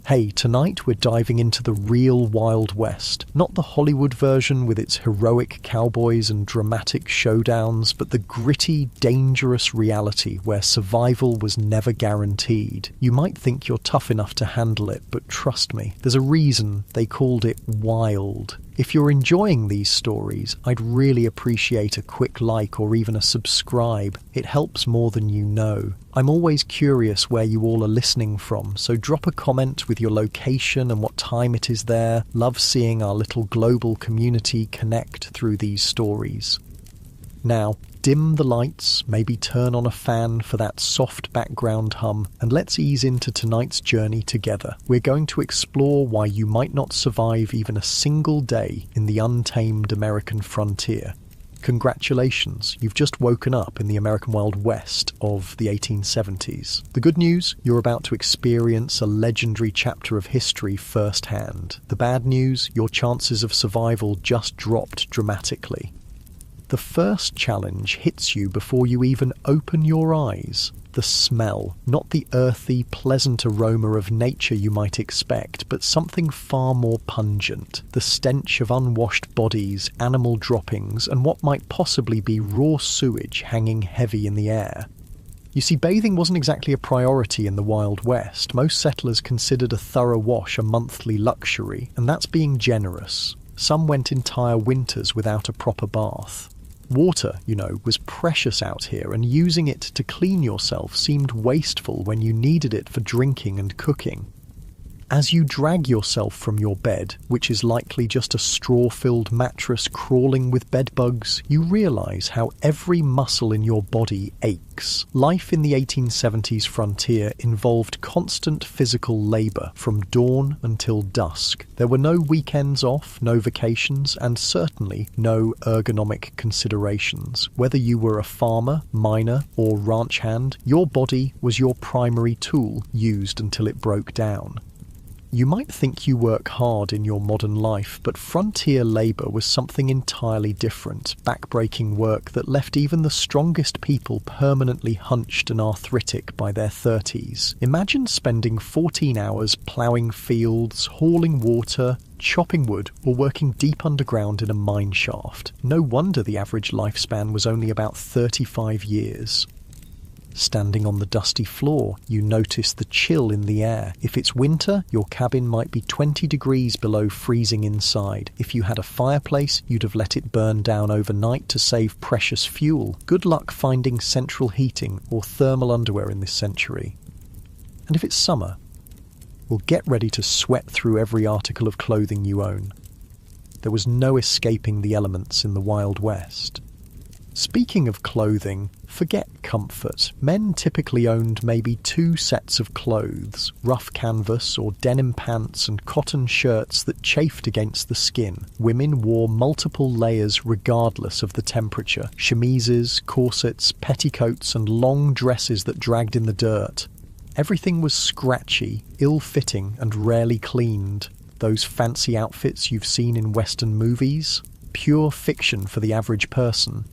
Hey, tonight we're diving into the real Wild West. Not the Hollywood version with its heroic cowboys and dramatic showdowns, but the gritty, dangerous reality where survival was never guaranteed. You might think you're tough enough to handle it, but trust me, there's a reason they called it wild. If you're enjoying these stories, I'd really appreciate a quick like or even a subscribe. It helps more than you know. I'm always curious where you all are listening from, so drop a comment with your location and what time it is there. Love seeing our little global community connect through these stories. Now, dim the lights, maybe turn on a fan for that soft background hum, and let's ease into tonight's journey together. We're going to explore why you might not survive even a single day in the untamed American frontier. Congratulations, you've just woken up in the American Wild West of the 1870s. The good news, you're about to experience a legendary chapter of history firsthand. The bad news, your chances of survival just dropped dramatically. The first challenge hits you before you even open your eyes. The smell, not the earthy, pleasant aroma of nature you might expect, but something far more pungent. The stench of unwashed bodies, animal droppings, and what might possibly be raw sewage hanging heavy in the air. You see, bathing wasn't exactly a priority in the Wild West. Most settlers considered a thorough wash a monthly luxury, and that's being generous. Some went entire winters without a proper bath. Water, was precious out here, and using it to clean yourself seemed wasteful when you needed it for drinking and cooking. As you drag yourself from your bed, which is likely just a straw-filled mattress crawling with bedbugs, you realise how every muscle in your body aches. Life in the 1870s frontier involved constant physical labour from dawn until dusk. There were no weekends off, no vacations, and certainly no ergonomic considerations. Whether you were a farmer, miner, or ranch hand, your body was your primary tool, used until it broke down. You might think you work hard in your modern life, but frontier labour was something entirely different, backbreaking work that left even the strongest people permanently hunched and arthritic by their 30s. Imagine spending 14 hours ploughing fields, hauling water, chopping wood, or working deep underground in a mine shaft. No wonder the average lifespan was only about 35 years. Standing on the dusty floor, you notice the chill in the air. If it's winter, your cabin might be 20 degrees below freezing inside. If you had a fireplace, you'd have let it burn down overnight to save precious fuel. Good luck finding central heating or thermal underwear in this century. And if it's summer, well, get ready to sweat through every article of clothing you own. There was no escaping the elements in the Wild West. Speaking of clothing, forget comfort. Men typically owned maybe 2 sets of clothes, rough canvas or denim pants and cotton shirts that chafed against the skin. Women wore multiple layers regardless of the temperature, chemises, corsets, petticoats and long dresses that dragged in the dirt. Everything was scratchy, ill-fitting and rarely cleaned. Those fancy outfits you've seen in Western movies? Pure fiction for the average person.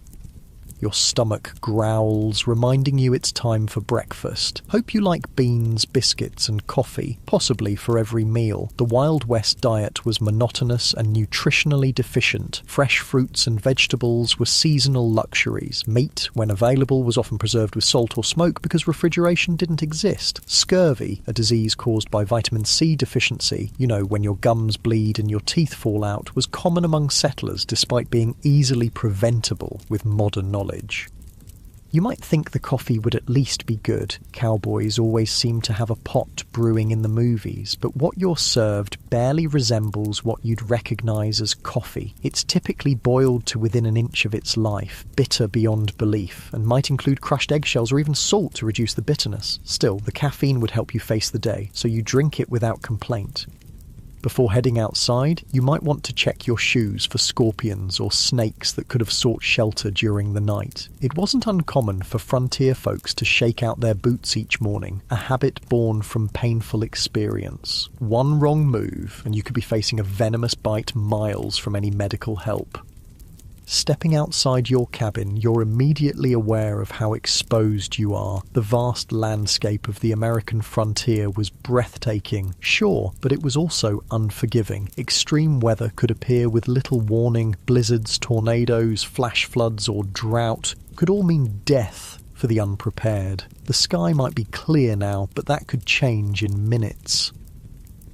Your stomach growls, reminding you it's time for breakfast. Hope you like beans, biscuits and coffee, possibly for every meal. The Wild West diet was monotonous and nutritionally deficient. Fresh fruits and vegetables were seasonal luxuries. Meat, when available, was often preserved with salt or smoke because refrigeration didn't exist. Scurvy, a disease caused by vitamin C deficiency, when your gums bleed and your teeth fall out, was common among settlers despite being easily preventable with modern knowledge. You might think the coffee would at least be good. Cowboys always seem to have a pot brewing in the movies, but what you're served barely resembles what you'd recognise as coffee. It's typically boiled to within an inch of its life, bitter beyond belief, and might include crushed eggshells or even salt to reduce the bitterness. Still, the caffeine would help you face the day, so you drink it without complaint. Before heading outside, you might want to check your shoes for scorpions or snakes that could have sought shelter during the night. It wasn't uncommon for frontier folks to shake out their boots each morning, a habit born from painful experience. One wrong move, and you could be facing a venomous bite miles from any medical help. Stepping outside your cabin, you're immediately aware of how exposed you are. The vast landscape of the American frontier was breathtaking, sure, but it was also unforgiving. Extreme weather could appear with little warning. Blizzards, tornadoes, flash floods, or drought could all mean death for the unprepared. The sky might be clear now, but that could change in minutes.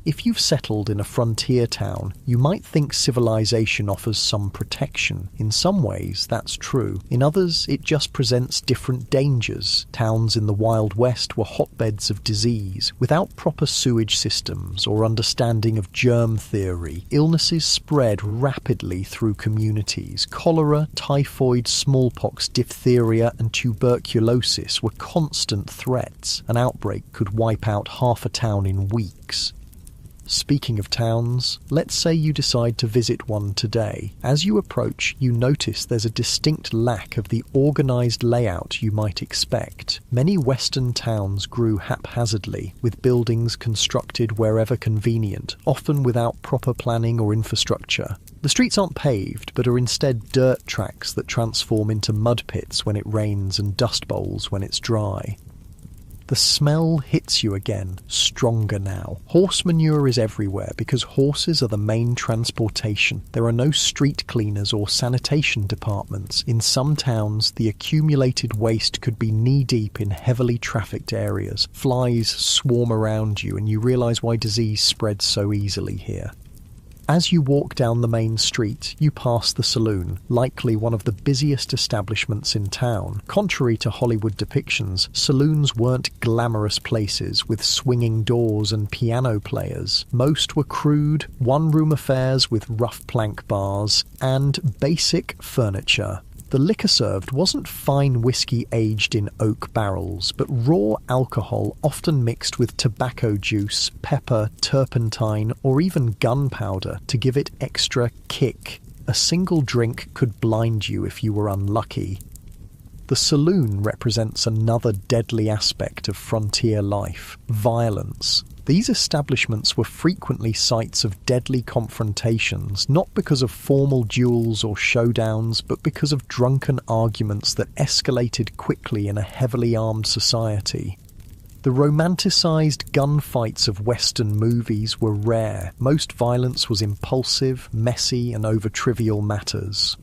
If you've settled in a frontier town, you might think civilization offers some protection. In some ways, that's true. In others, it just presents different dangers. Towns in the Wild West were hotbeds of disease. Without proper sewage systems or understanding of germ theory, illnesses spread rapidly through communities. Cholera, typhoid, smallpox, diphtheria, and tuberculosis were constant threats. An outbreak could wipe out half a town in weeks. Speaking of towns, let's say you decide to visit one today. As you approach, you notice there's a distinct lack of the organised layout you might expect. Many Western towns grew haphazardly, with buildings constructed wherever convenient, often without proper planning or infrastructure. The streets aren't paved, but are instead dirt tracks that transform into mud pits when it rains and dust bowls when it's dry. The smell hits you again, stronger now. Horse manure is everywhere because horses are the main transportation. There are no street cleaners or sanitation departments. In some towns, the accumulated waste could be knee-deep in heavily trafficked areas. Flies swarm around you and you realise why disease spreads so easily here. As you walk down the main street, you pass the saloon, likely one of the busiest establishments in town. Contrary to Hollywood depictions, saloons weren't glamorous places with swinging doors and piano players. Most were crude, one-room affairs with rough plank bars and basic furniture. The liquor served wasn't fine whiskey aged in oak barrels, but raw alcohol often mixed with tobacco juice, pepper, turpentine, or even gunpowder to give it extra kick. A single drink could blind you if you were unlucky. The saloon represents another deadly aspect of frontier life: violence. These establishments were frequently sites of deadly confrontations, not because of formal duels or showdowns, but because of drunken arguments that escalated quickly in a heavily armed society. The romanticised gunfights of Western movies were rare. Most violence was impulsive, messy, and over trivial matters.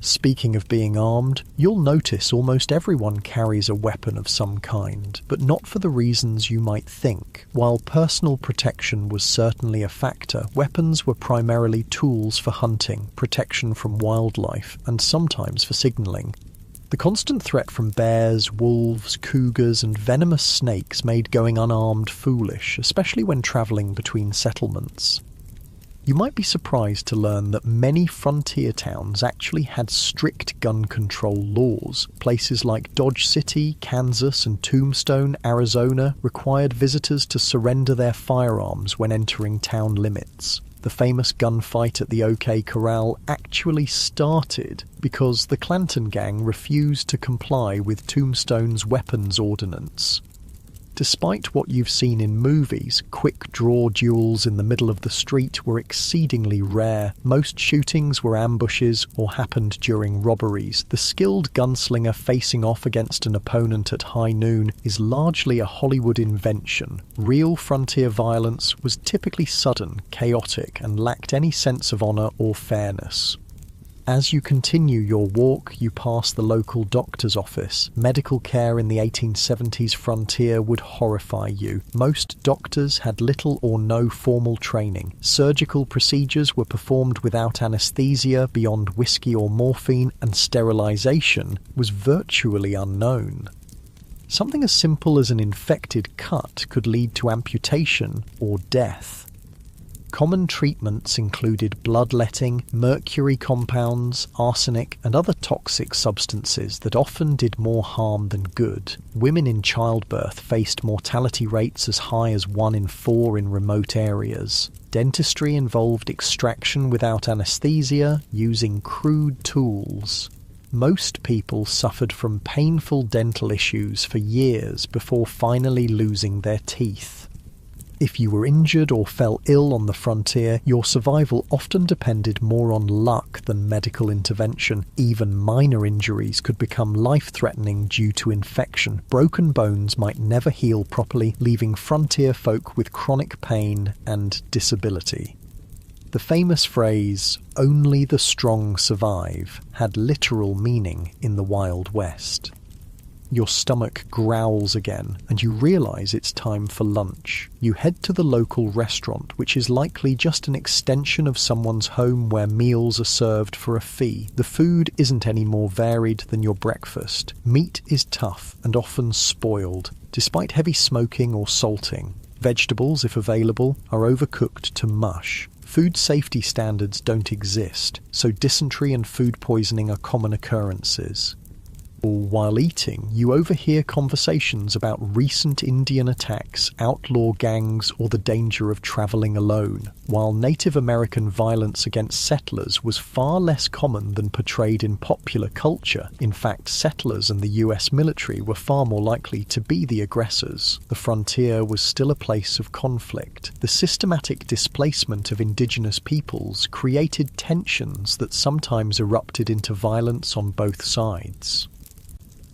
Speaking of being armed, you'll notice almost everyone carries a weapon of some kind, but not for the reasons you might think. While personal protection was certainly a factor, weapons were primarily tools for hunting, protection from wildlife, and sometimes for signalling. The constant threat from bears, wolves, cougars, and venomous snakes made going unarmed foolish, especially when travelling between settlements. You might be surprised to learn that many frontier towns actually had strict gun control laws. Places like Dodge City, Kansas, and Tombstone, Arizona, required visitors to surrender their firearms when entering town limits. The famous gunfight at the OK Corral actually started because the Clanton gang refused to comply with Tombstone's weapons ordinance. Despite what you've seen in movies, quick-draw duels in the middle of the street were exceedingly rare. Most shootings were ambushes or happened during robberies. The skilled gunslinger facing off against an opponent at high noon is largely a Hollywood invention. Real frontier violence was typically sudden, chaotic, and lacked any sense of honour or fairness. As you continue your walk, you pass the local doctor's office. Medical care in the 1870s frontier would horrify you. Most doctors had little or no formal training. Surgical procedures were performed without anaesthesia beyond whiskey or morphine, and sterilisation was virtually unknown. Something as simple as an infected cut could lead to amputation or death. Common treatments included bloodletting, mercury compounds, arsenic, and other toxic substances that often did more harm than good. Women in childbirth faced mortality rates as high as 1 in 4 in remote areas. Dentistry involved extraction without anesthesia, using crude tools. Most people suffered from painful dental issues for years before finally losing their teeth. If you were injured or fell ill on the frontier, your survival often depended more on luck than medical intervention. Even minor injuries could become life-threatening due to infection. Broken bones might never heal properly, leaving frontier folk with chronic pain and disability. The famous phrase, "only the strong survive," had literal meaning in the Wild West. Your stomach growls again, and you realise it's time for lunch. You head to the local restaurant, which is likely just an extension of someone's home where meals are served for a fee. The food isn't any more varied than your breakfast. Meat is tough and often spoiled, despite heavy smoking or salting. Vegetables, if available, are overcooked to mush. Food safety standards don't exist, so dysentery and food poisoning are common occurrences. While eating, you overhear conversations about recent Indian attacks, outlaw gangs, or the danger of travelling alone, while Native American violence against settlers was far less common than portrayed in popular culture. In fact, settlers and the US military were far more likely to be the aggressors. The frontier was still a place of conflict. The systematic displacement of indigenous peoples created tensions that sometimes erupted into violence on both sides.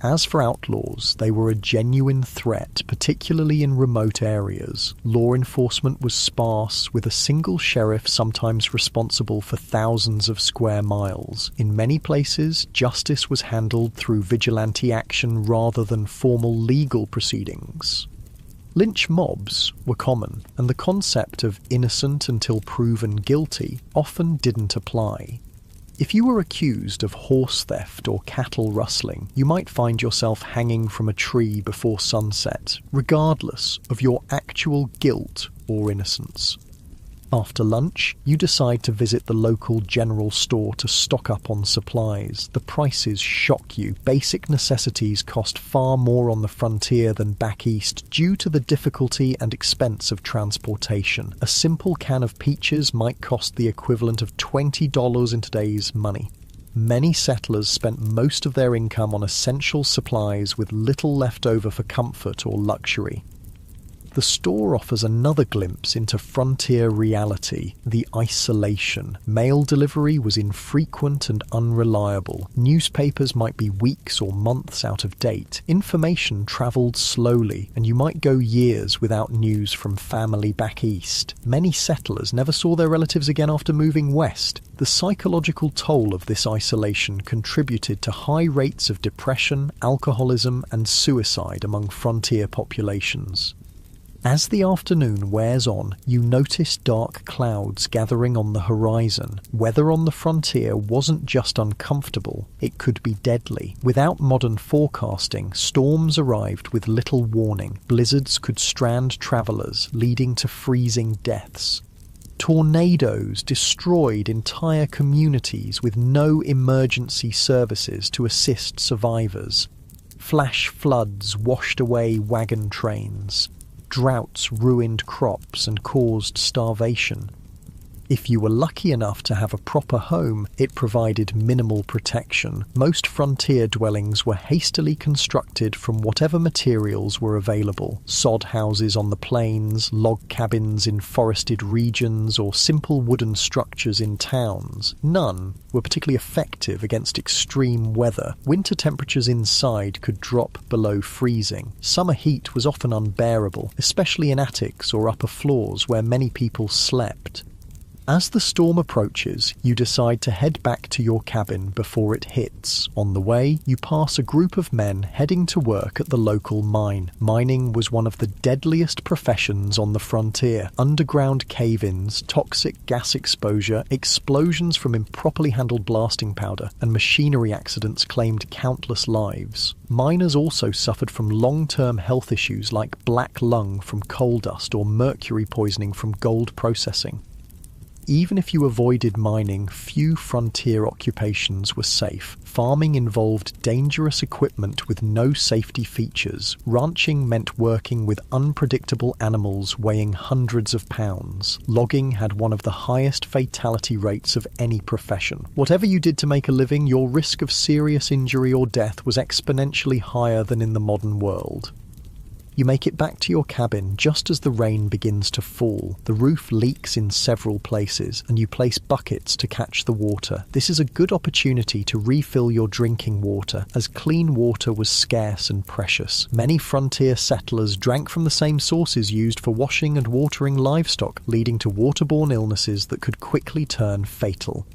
As for outlaws, they were a genuine threat, particularly in remote areas. Law enforcement was sparse, with a single sheriff sometimes responsible for thousands of square miles. In many places, justice was handled through vigilante action rather than formal legal proceedings. Lynch mobs were common, and the concept of innocent until proven guilty often didn't apply. If you were accused of horse theft or cattle rustling, you might find yourself hanging from a tree before sunset, regardless of your actual guilt or innocence. After lunch, you decide to visit the local general store to stock up on supplies. The prices shock you. Basic necessities cost far more on the frontier than back east due to the difficulty and expense of transportation. A simple can of peaches might cost the equivalent of $20 in today's money. Many settlers spent most of their income on essential supplies with little left over for comfort or luxury. The store offers another glimpse into frontier reality, the isolation. Mail delivery was infrequent and unreliable. Newspapers might be weeks or months out of date. Information travelled slowly, and you might go years without news from family back east. Many settlers never saw their relatives again after moving west. The psychological toll of this isolation contributed to high rates of depression, alcoholism, and suicide among frontier populations. As the afternoon wears on, you notice dark clouds gathering on the horizon. Weather on the frontier wasn't just uncomfortable, it could be deadly. Without modern forecasting, storms arrived with little warning. Blizzards could strand travellers, leading to freezing deaths. Tornadoes destroyed entire communities with no emergency services to assist survivors. Flash floods washed away wagon trains. Droughts ruined crops and caused starvation. If you were lucky enough to have a proper home, it provided minimal protection. Most frontier dwellings were hastily constructed from whatever materials were available. Sod houses on the plains, log cabins in forested regions, or simple wooden structures in towns. None were particularly effective against extreme weather. Winter temperatures inside could drop below freezing. Summer heat was often unbearable, especially in attics or upper floors where many people slept. As the storm approaches, you decide to head back to your cabin before it hits. On the way, you pass a group of men heading to work at the local mine. Mining was one of the deadliest professions on the frontier. Underground cave-ins, toxic gas exposure, explosions from improperly handled blasting powder, and machinery accidents claimed countless lives. Miners also suffered from long-term health issues like black lung from coal dust or mercury poisoning from gold processing. Even if you avoided mining, few frontier occupations were safe. Farming involved dangerous equipment with no safety features. Ranching meant working with unpredictable animals weighing hundreds of pounds. Logging had one of the highest fatality rates of any profession. Whatever you did to make a living, your risk of serious injury or death was exponentially higher than in the modern world. You make it back to your cabin just as the rain begins to fall. The roof leaks in several places, and you place buckets to catch the water. This is a good opportunity to refill your drinking water, as clean water was scarce and precious. Many frontier settlers drank from the same sources used for washing and watering livestock, leading to waterborne illnesses that could quickly turn fatal.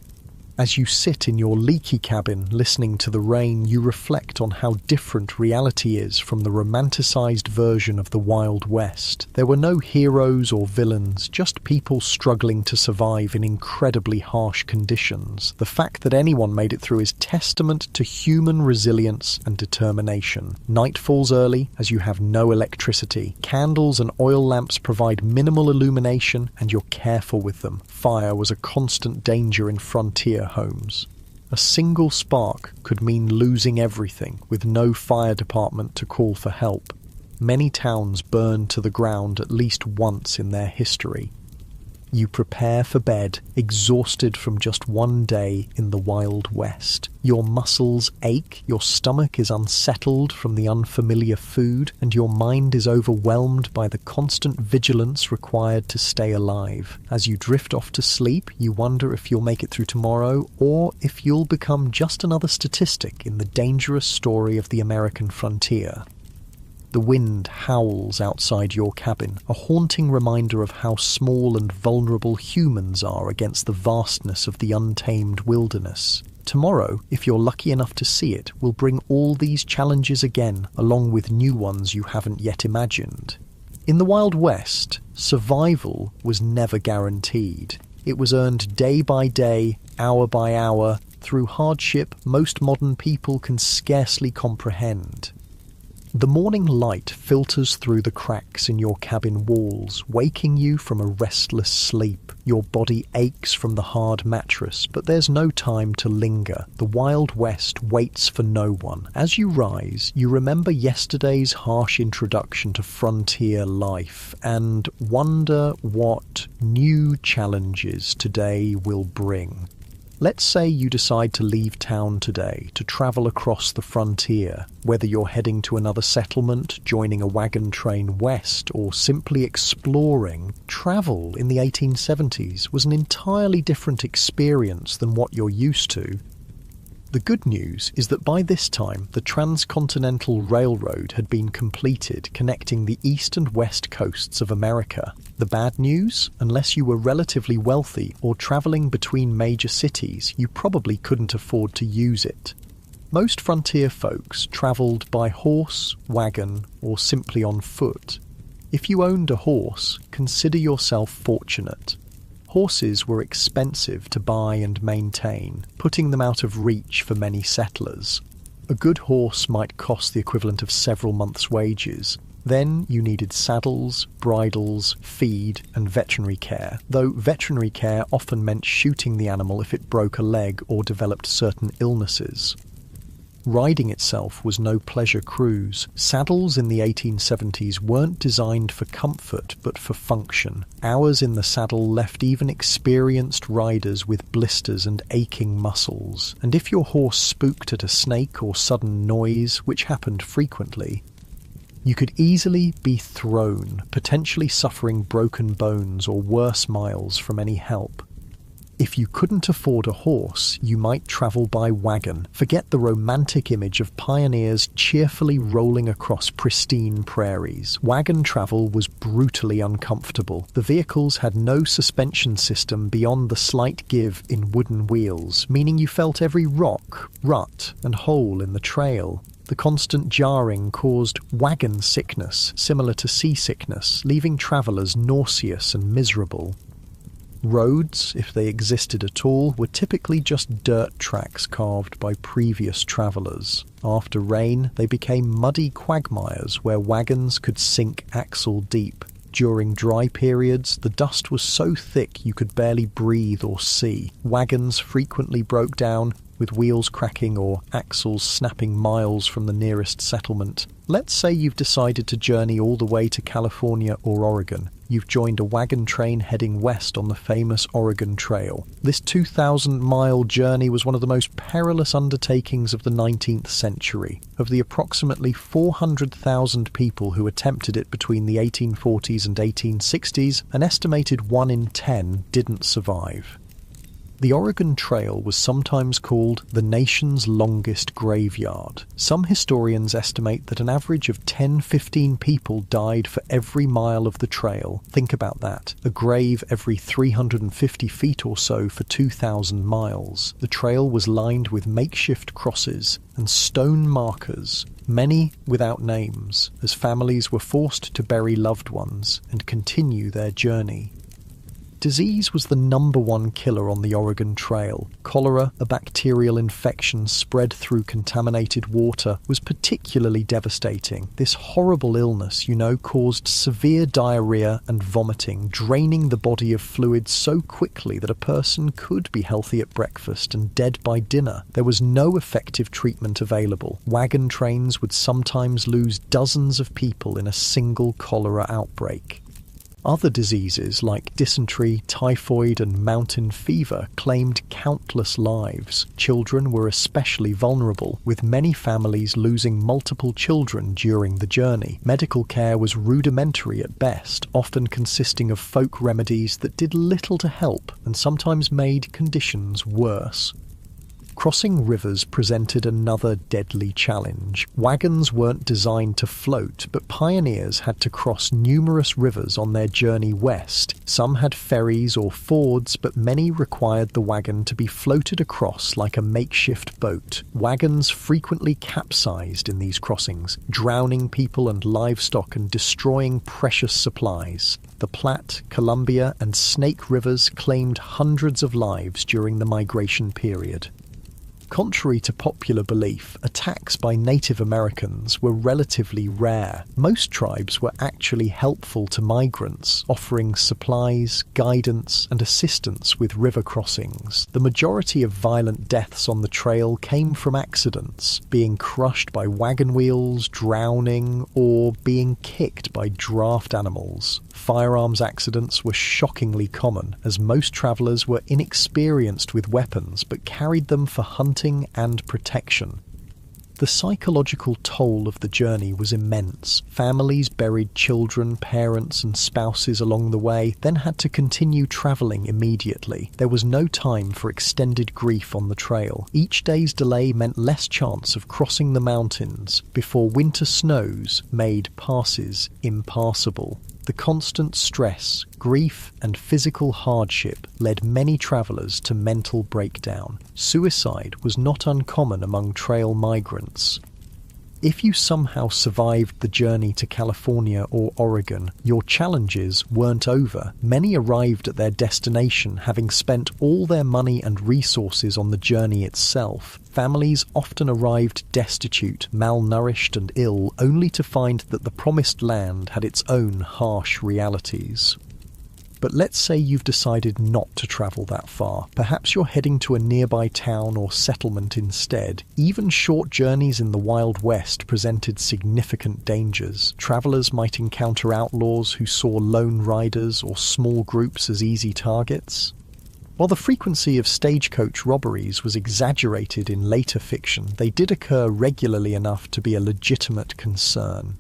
As you sit in your leaky cabin listening to the rain, you reflect on how different reality is from the romanticised version of the Wild West. There were no heroes or villains, just people struggling to survive in incredibly harsh conditions. The fact that anyone made it through is testament to human resilience and determination. Night falls early as you have no electricity. Candles and oil lamps provide minimal illumination, and you're careful with them. Fire was a constant danger in frontier homes. A single spark could mean losing everything, with no fire department to call for help. Many towns burned to the ground at least once in their history. You prepare for bed, exhausted from just one day in the Wild West. Your muscles ache, your stomach is unsettled from the unfamiliar food, and your mind is overwhelmed by the constant vigilance required to stay alive. As you drift off to sleep, you wonder if you'll make it through tomorrow, or if you'll become just another statistic in the dangerous story of the American frontier. The wind howls outside your cabin, a haunting reminder of how small and vulnerable humans are against the vastness of the untamed wilderness. Tomorrow, if you're lucky enough to see it, will bring all these challenges again, along with new ones you haven't yet imagined. In the Wild West, survival was never guaranteed. It was earned day by day, hour by hour, through hardship most modern people can scarcely comprehend. The morning light filters through the cracks in your cabin walls, waking you from a restless sleep. Your body aches from the hard mattress, but there's no time to linger. The Wild West waits for no one. As you rise, you remember yesterday's harsh introduction to frontier life and wonder what new challenges today will bring. Let's say you decide to leave town today to travel across the frontier. Whether you're heading to another settlement, joining a wagon train west, or simply exploring, travel in the 1870s was an entirely different experience than what you're used to. The good news is that by this time, the Transcontinental Railroad had been completed, connecting the east and west coasts of America. The bad news? Unless you were relatively wealthy or travelling between major cities, you probably couldn't afford to use it. Most frontier folks travelled by horse, wagon, or simply on foot. If you owned a horse, consider yourself fortunate. Horses were expensive to buy and maintain, putting them out of reach for many settlers. A good horse might cost the equivalent of several months' wages. Then you needed saddles, bridles, feed, and veterinary care, though veterinary care often meant shooting the animal if it broke a leg or developed certain illnesses. Riding itself was no pleasure cruise. Saddles in the 1870s weren't designed for comfort, but for function. Hours in the saddle left even experienced riders with blisters and aching muscles. And if your horse spooked at a snake or sudden noise, which happened frequently, you could easily be thrown, potentially suffering broken bones or worse miles from any help. If you couldn't afford a horse, you might travel by wagon. Forget the romantic image of pioneers cheerfully rolling across pristine prairies. Wagon travel was brutally uncomfortable. The vehicles had no suspension system beyond the slight give in wooden wheels, meaning you felt every rock, rut, and hole in the trail. The constant jarring caused wagon sickness, similar to seasickness, leaving travellers nauseous and miserable. Roads, if they existed at all, were typically just dirt tracks carved by previous travellers. After rain, they became muddy quagmires where wagons could sink axle deep. During dry periods, the dust was so thick you could barely breathe or see. Wagons frequently broke down, with wheels cracking or axles snapping miles from the nearest settlement. Let's say you've decided to journey all the way to California or Oregon. you've joined a wagon train heading west on the famous Oregon Trail. This 2,000-mile journey was one of the most perilous undertakings of the 19th century. Of the approximately 400,000 people who attempted it between the 1840s and 1860s, an estimated 1 in 10 didn't survive. The Oregon Trail was sometimes called the nation's longest graveyard. Some historians estimate that an average of 10-15 people died for every mile of the trail. Think about that. A grave every 350 feet or so for 2,000 miles. The trail was lined with makeshift crosses and stone markers, many without names, as families were forced to bury loved ones and continue their journey. Disease was the #1 killer on the Oregon Trail. Cholera, a bacterial infection spread through contaminated water, was particularly devastating. This horrible illness, caused severe diarrhea and vomiting, draining the body of fluid so quickly that a person could be healthy at breakfast and dead by dinner. There was no effective treatment available. Wagon trains would sometimes lose dozens of people in a single cholera outbreak. Other diseases like dysentery, typhoid and mountain fever claimed countless lives. Children were especially vulnerable, with many families losing multiple children during the journey. Medical care was rudimentary at best, often consisting of folk remedies that did little to help and sometimes made conditions worse. Crossing rivers presented another deadly challenge. Wagons weren't designed to float, but pioneers had to cross numerous rivers on their journey west. Some had ferries or fords, but many required the wagon to be floated across like a makeshift boat. Wagons frequently capsized in these crossings, drowning people and livestock and destroying precious supplies. The Platte, Columbia, and Snake Rivers claimed hundreds of lives during the migration period. Contrary to popular belief, attacks by Native Americans were relatively rare. Most tribes were actually helpful to migrants, offering supplies, guidance, and assistance with river crossings. The majority of violent deaths on the trail came from accidents, being crushed by wagon wheels, drowning, or being kicked by draft animals. Firearms accidents were shockingly common, as most travelers were inexperienced with weapons but carried them for hunting and protection. The psychological toll of the journey was immense. Families buried children, parents, and spouses along the way, then had to continue travelling immediately. There was no time for extended grief on the trail. Each day's delay meant less chance of crossing the mountains before winter snows made passes impassable. The constant stress, grief, and physical hardship led many travellers to mental breakdown. Suicide was not uncommon among trail migrants. If you somehow survived the journey to California or Oregon, your challenges weren't over. Many arrived at their destination having spent all their money and resources on the journey itself. Families often arrived destitute, malnourished and ill, only to find that the promised land had its own harsh realities. But let's say you've decided not to travel that far. Perhaps you're heading to a nearby town or settlement instead. Even short journeys in the Wild West presented significant dangers. Travelers might encounter outlaws who saw lone riders or small groups as easy targets. While the frequency of stagecoach robberies was exaggerated in later fiction, they did occur regularly enough to be a legitimate concern.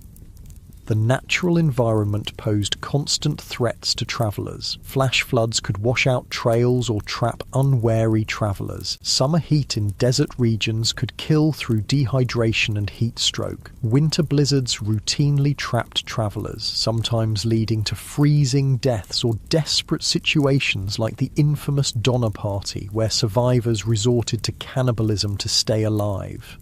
The natural environment posed constant threats to travellers. Flash floods could wash out trails or trap unwary travellers. Summer heat in desert regions could kill through dehydration and heat stroke. Winter blizzards routinely trapped travellers, sometimes leading to freezing deaths or desperate situations like the infamous Donner Party, where survivors resorted to cannibalism to stay alive.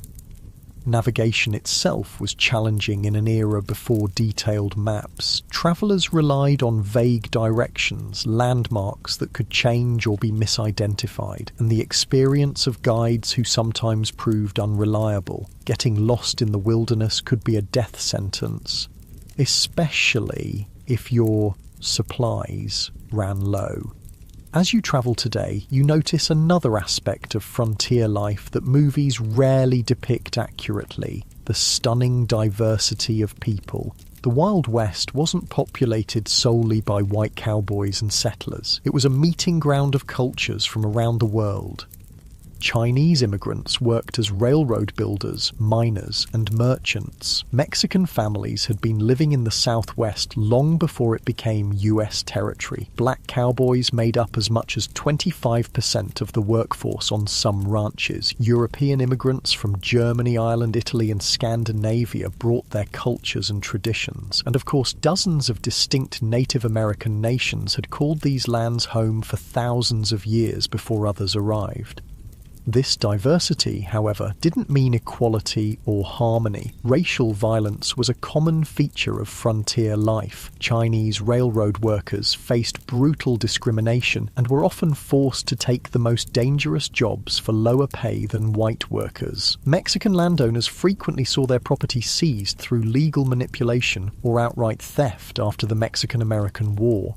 Navigation itself was challenging in an era before detailed maps. Travellers relied on vague directions, landmarks that could change or be misidentified, and the experience of guides who sometimes proved unreliable. Getting lost in the wilderness could be a death sentence, especially if your supplies ran low. As you travel today, you notice another aspect of frontier life that movies rarely depict accurately: the stunning diversity of people. The Wild West wasn't populated solely by white cowboys and settlers. It was a meeting ground of cultures from around the world. Chinese immigrants worked as railroad builders, miners, and merchants. Mexican families had been living in the Southwest long before it became US territory. Black cowboys made up as much as 25% of the workforce on some ranches. European immigrants from Germany, Ireland, Italy, and Scandinavia brought their cultures and traditions. And of course, dozens of distinct Native American nations had called these lands home for thousands of years before others arrived. This diversity, however, didn't mean equality or harmony. Racial violence was a common feature of frontier life. Chinese railroad workers faced brutal discrimination and were often forced to take the most dangerous jobs for lower pay than white workers. Mexican landowners frequently saw their property seized through legal manipulation or outright theft after the Mexican-American War.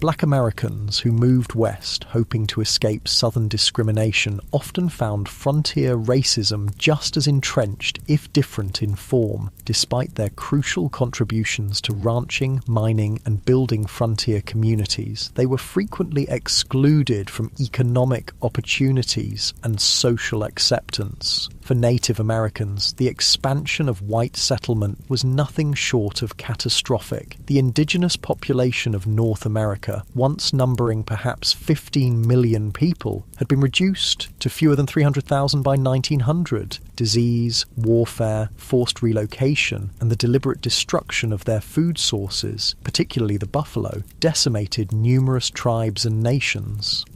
Black Americans who moved west hoping to escape Southern discrimination often found frontier racism just as entrenched, if different in form. Despite their crucial contributions to ranching, mining, and building frontier communities, they were frequently excluded from economic opportunities and social acceptance. For Native Americans, the expansion of white settlement was nothing short of catastrophic. The indigenous population of North America, once numbering perhaps 15 million people, had been reduced to fewer than 300,000 by 1900. Disease, warfare, forced relocation, and the deliberate destruction of their food sources, particularly the buffalo, decimated numerous tribes and nations.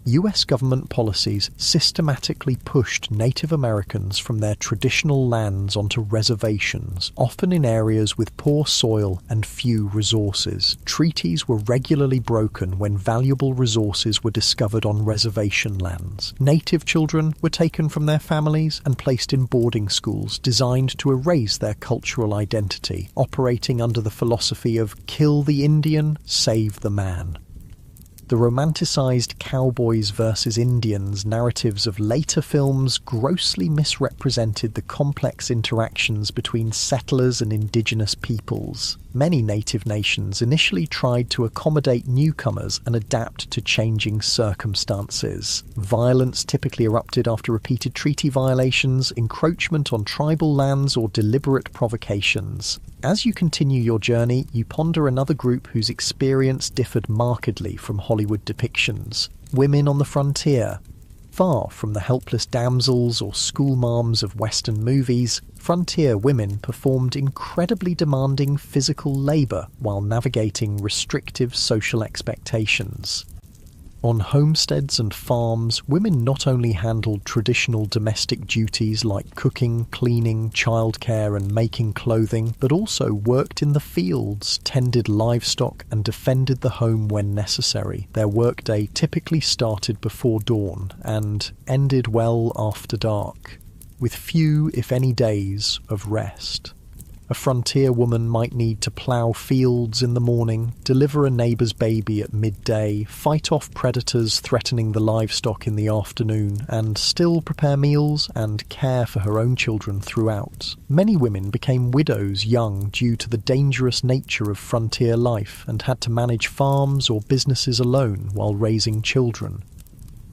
US government policies systematically pushed Native Americans from their traditional lands onto reservations, often in areas with poor soil and few resources. Treaties were regularly broken when valuable resources were discovered on reservation lands. Native children were taken from their families and placed in boarding schools designed to erase their cultural identity, operating under the philosophy of "kill the Indian, save the man." The romanticized cowboys versus Indians narratives of later films grossly misrepresented the complex interactions between settlers and indigenous peoples. Many native nations initially tried to accommodate newcomers and adapt to changing circumstances. Violence typically erupted after repeated treaty violations, encroachment on tribal lands, or deliberate provocations. As you continue your journey, you ponder another group whose experience differed markedly from Hollywood depictions: women on the frontier. Far from the helpless damsels or schoolmarms of Western movies, frontier women performed incredibly demanding physical labour while navigating restrictive social expectations. On homesteads and farms, women not only handled traditional domestic duties like cooking, cleaning, childcare, and making clothing, but also worked in the fields, tended livestock, and defended the home when necessary. Their workday typically started before dawn and ended well after dark, with few, if any, days of rest. A frontier woman might need to plough fields in the morning, deliver a neighbour's baby at midday, fight off predators threatening the livestock in the afternoon, and still prepare meals and care for her own children throughout. Many women became widows young due to the dangerous nature of frontier life and had to manage farms or businesses alone while raising children.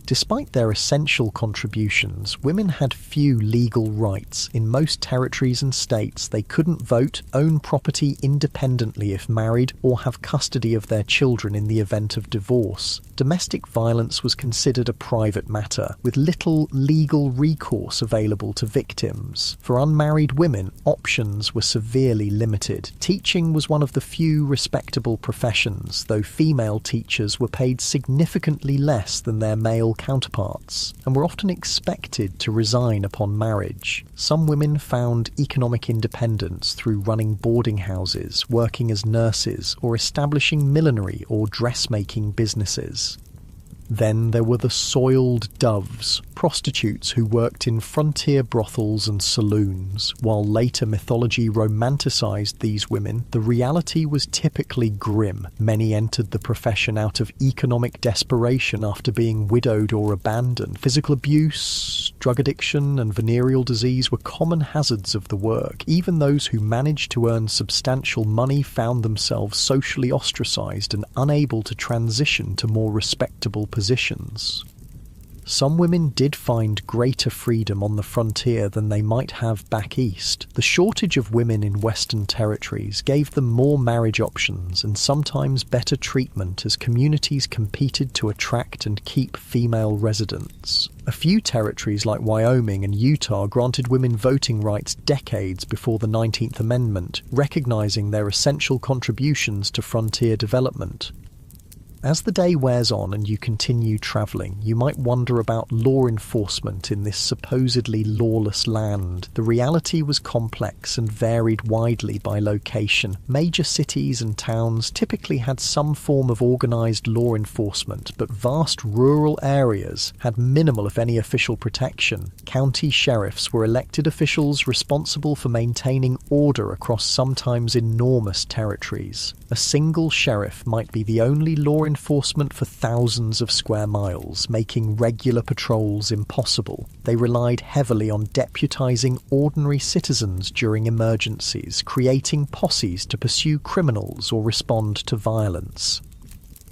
Despite their essential contributions, women had few legal rights. In most territories and states, they couldn't vote, own property independently if married, or have custody of their children in the event of divorce. Domestic violence was considered a private matter, with little legal recourse available to victims. For unmarried women, options were severely limited. Teaching was one of the few respectable professions, though female teachers were paid significantly less than their male counterparts, and were often expected to resign upon marriage. Some women found economic independence through running boarding houses, working as nurses, or establishing millinery or dressmaking businesses. Then there were the soiled doves, prostitutes who worked in frontier brothels and saloons. While later mythology romanticised these women, the reality was typically grim. Many entered the profession out of economic desperation after being widowed or abandoned. Physical abuse, drug addiction, and venereal disease were common hazards of the work. Even those who managed to earn substantial money found themselves socially ostracised and unable to transition to more respectable positions. Some women did find greater freedom on the frontier than they might have back east. The shortage of women in Western territories gave them more marriage options and sometimes better treatment as communities competed to attract and keep female residents. A few territories like Wyoming and Utah granted women voting rights decades before the 19th Amendment, recognizing their essential contributions to frontier development. As the day wears on and you continue travelling, you might wonder about law enforcement in this supposedly lawless land. The reality was complex and varied widely by location. Major cities and towns typically had some form of organised law enforcement, but vast rural areas had minimal if any official protection. County sheriffs were elected officials responsible for maintaining order across sometimes enormous territories. A single sheriff might be the only law enforcement for thousands of square miles, making regular patrols impossible. They relied heavily on deputizing ordinary citizens during emergencies, creating posses to pursue criminals or respond to violence.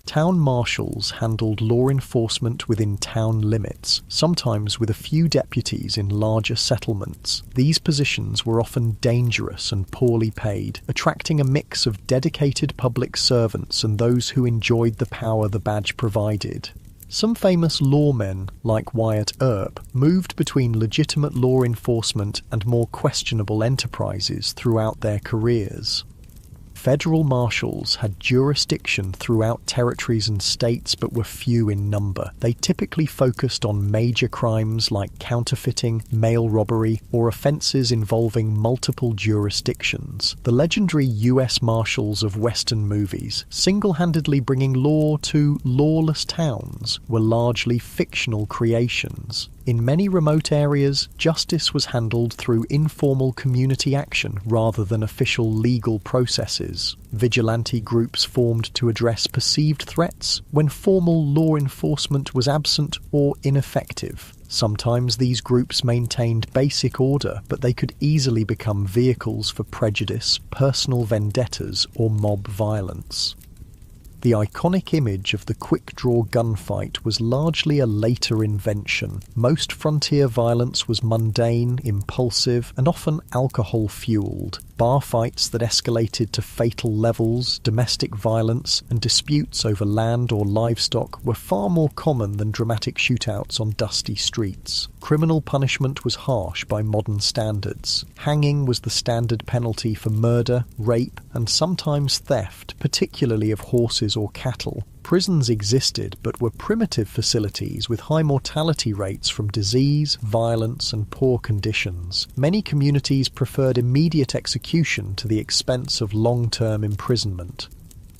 Town marshals handled law enforcement within town limits, sometimes with a few deputies in larger settlements. These positions were often dangerous and poorly paid, attracting a mix of dedicated public servants and those who enjoyed the power the badge provided. Some famous lawmen, like Wyatt Earp, moved between legitimate law enforcement and more questionable enterprises throughout their careers. Federal marshals had jurisdiction throughout territories and states but were few in number. They typically focused on major crimes like counterfeiting, mail robbery, or offences involving multiple jurisdictions. The legendary US Marshals of Western movies, single-handedly bringing law to lawless towns, were largely fictional creations. In many remote areas, justice was handled through informal community action rather than official legal processes. Vigilante groups formed to address perceived threats when formal law enforcement was absent or ineffective. Sometimes these groups maintained basic order, but they could easily become vehicles for prejudice, personal vendettas, or mob violence. The iconic image of the quick-draw gunfight was largely a later invention. Most frontier violence was mundane, impulsive, and often alcohol-fueled. Bar fights that escalated to fatal levels, domestic violence, and disputes over land or livestock were far more common than dramatic shootouts on dusty streets. Criminal punishment was harsh by modern standards. Hanging was the standard penalty for murder, rape, and sometimes theft, particularly of horses or cattle. Prisons existed, but were primitive facilities with high mortality rates from disease, violence, and poor conditions. Many communities preferred immediate execution to the expense of long-term imprisonment.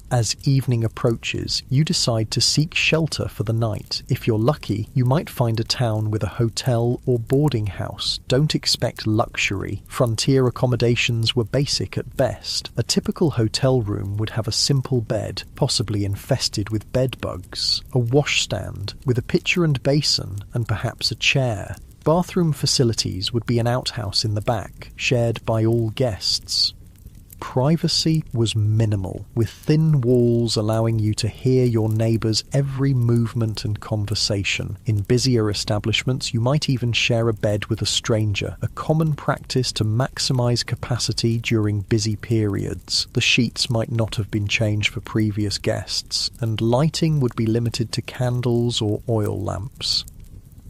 As evening approaches, you decide to seek shelter for the night. If you're lucky, you might find a town with a hotel or boarding house. Don't expect luxury. Frontier accommodations were basic at best. A typical hotel room would have a simple bed, possibly infested with bed bugs, a washstand with a pitcher and basin, and perhaps a chair. Bathroom facilities would be an outhouse in the back, shared by all guests. Privacy was minimal, with thin walls allowing you to hear your neighbours' every movement and conversation. In busier establishments, you might even share a bed with a stranger, a common practice to maximise capacity during busy periods. The sheets might not have been changed for previous guests, and lighting would be limited to candles or oil lamps.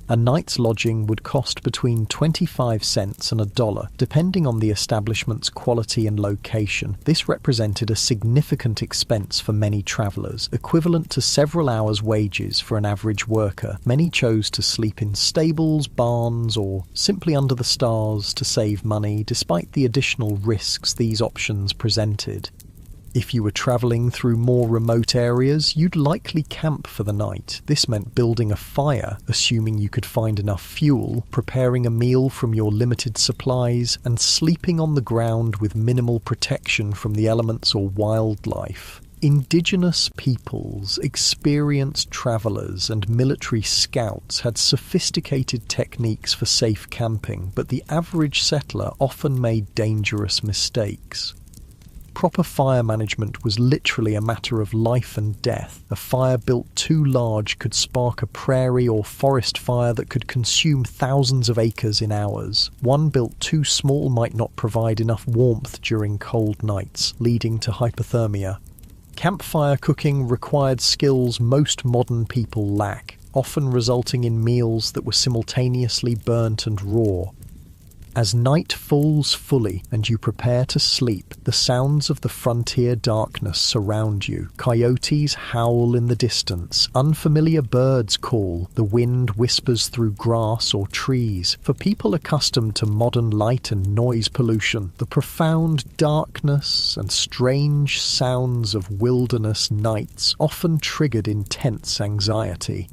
A night's lodging would cost between 25 cents and $1, depending on the establishment's quality and location. This represented a significant expense for many travellers, equivalent to several hours' wages for an average worker. Many chose to sleep in stables, barns, or simply under the stars to save money, despite the additional risks these options presented. If you were travelling through more remote areas, you'd likely camp for the night. This meant building a fire, assuming you could find enough fuel, preparing a meal from your limited supplies, and sleeping on the ground with minimal protection from the elements or wildlife. Indigenous peoples, experienced travellers, and military scouts had sophisticated techniques for safe camping, but the average settler often made dangerous mistakes. Proper fire management was literally a matter of life and death. A fire built too large could spark a prairie or forest fire that could consume thousands of acres in hours. One built too small might not provide enough warmth during cold nights, leading to hypothermia. Campfire cooking required skills most modern people lack, often resulting in meals that were simultaneously burnt and raw. As night falls fully and you prepare to sleep, the sounds of the frontier darkness surround you. Coyotes howl in the distance, unfamiliar birds call, the wind whispers through grass or trees. For people accustomed to modern light and noise pollution, the profound darkness and strange sounds of wilderness nights often triggered intense anxiety.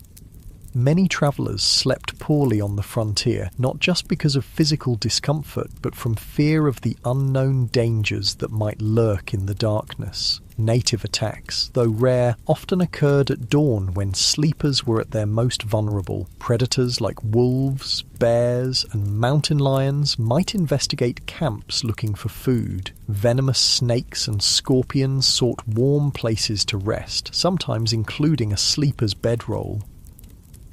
Many travellers slept poorly on the frontier, not just because of physical discomfort, but from fear of the unknown dangers that might lurk in the darkness. Native attacks, though rare, often occurred at dawn when sleepers were at their most vulnerable. Predators like wolves, bears, and mountain lions might investigate camps looking for food. Venomous snakes and scorpions sought warm places to rest, sometimes including a sleeper's bedroll.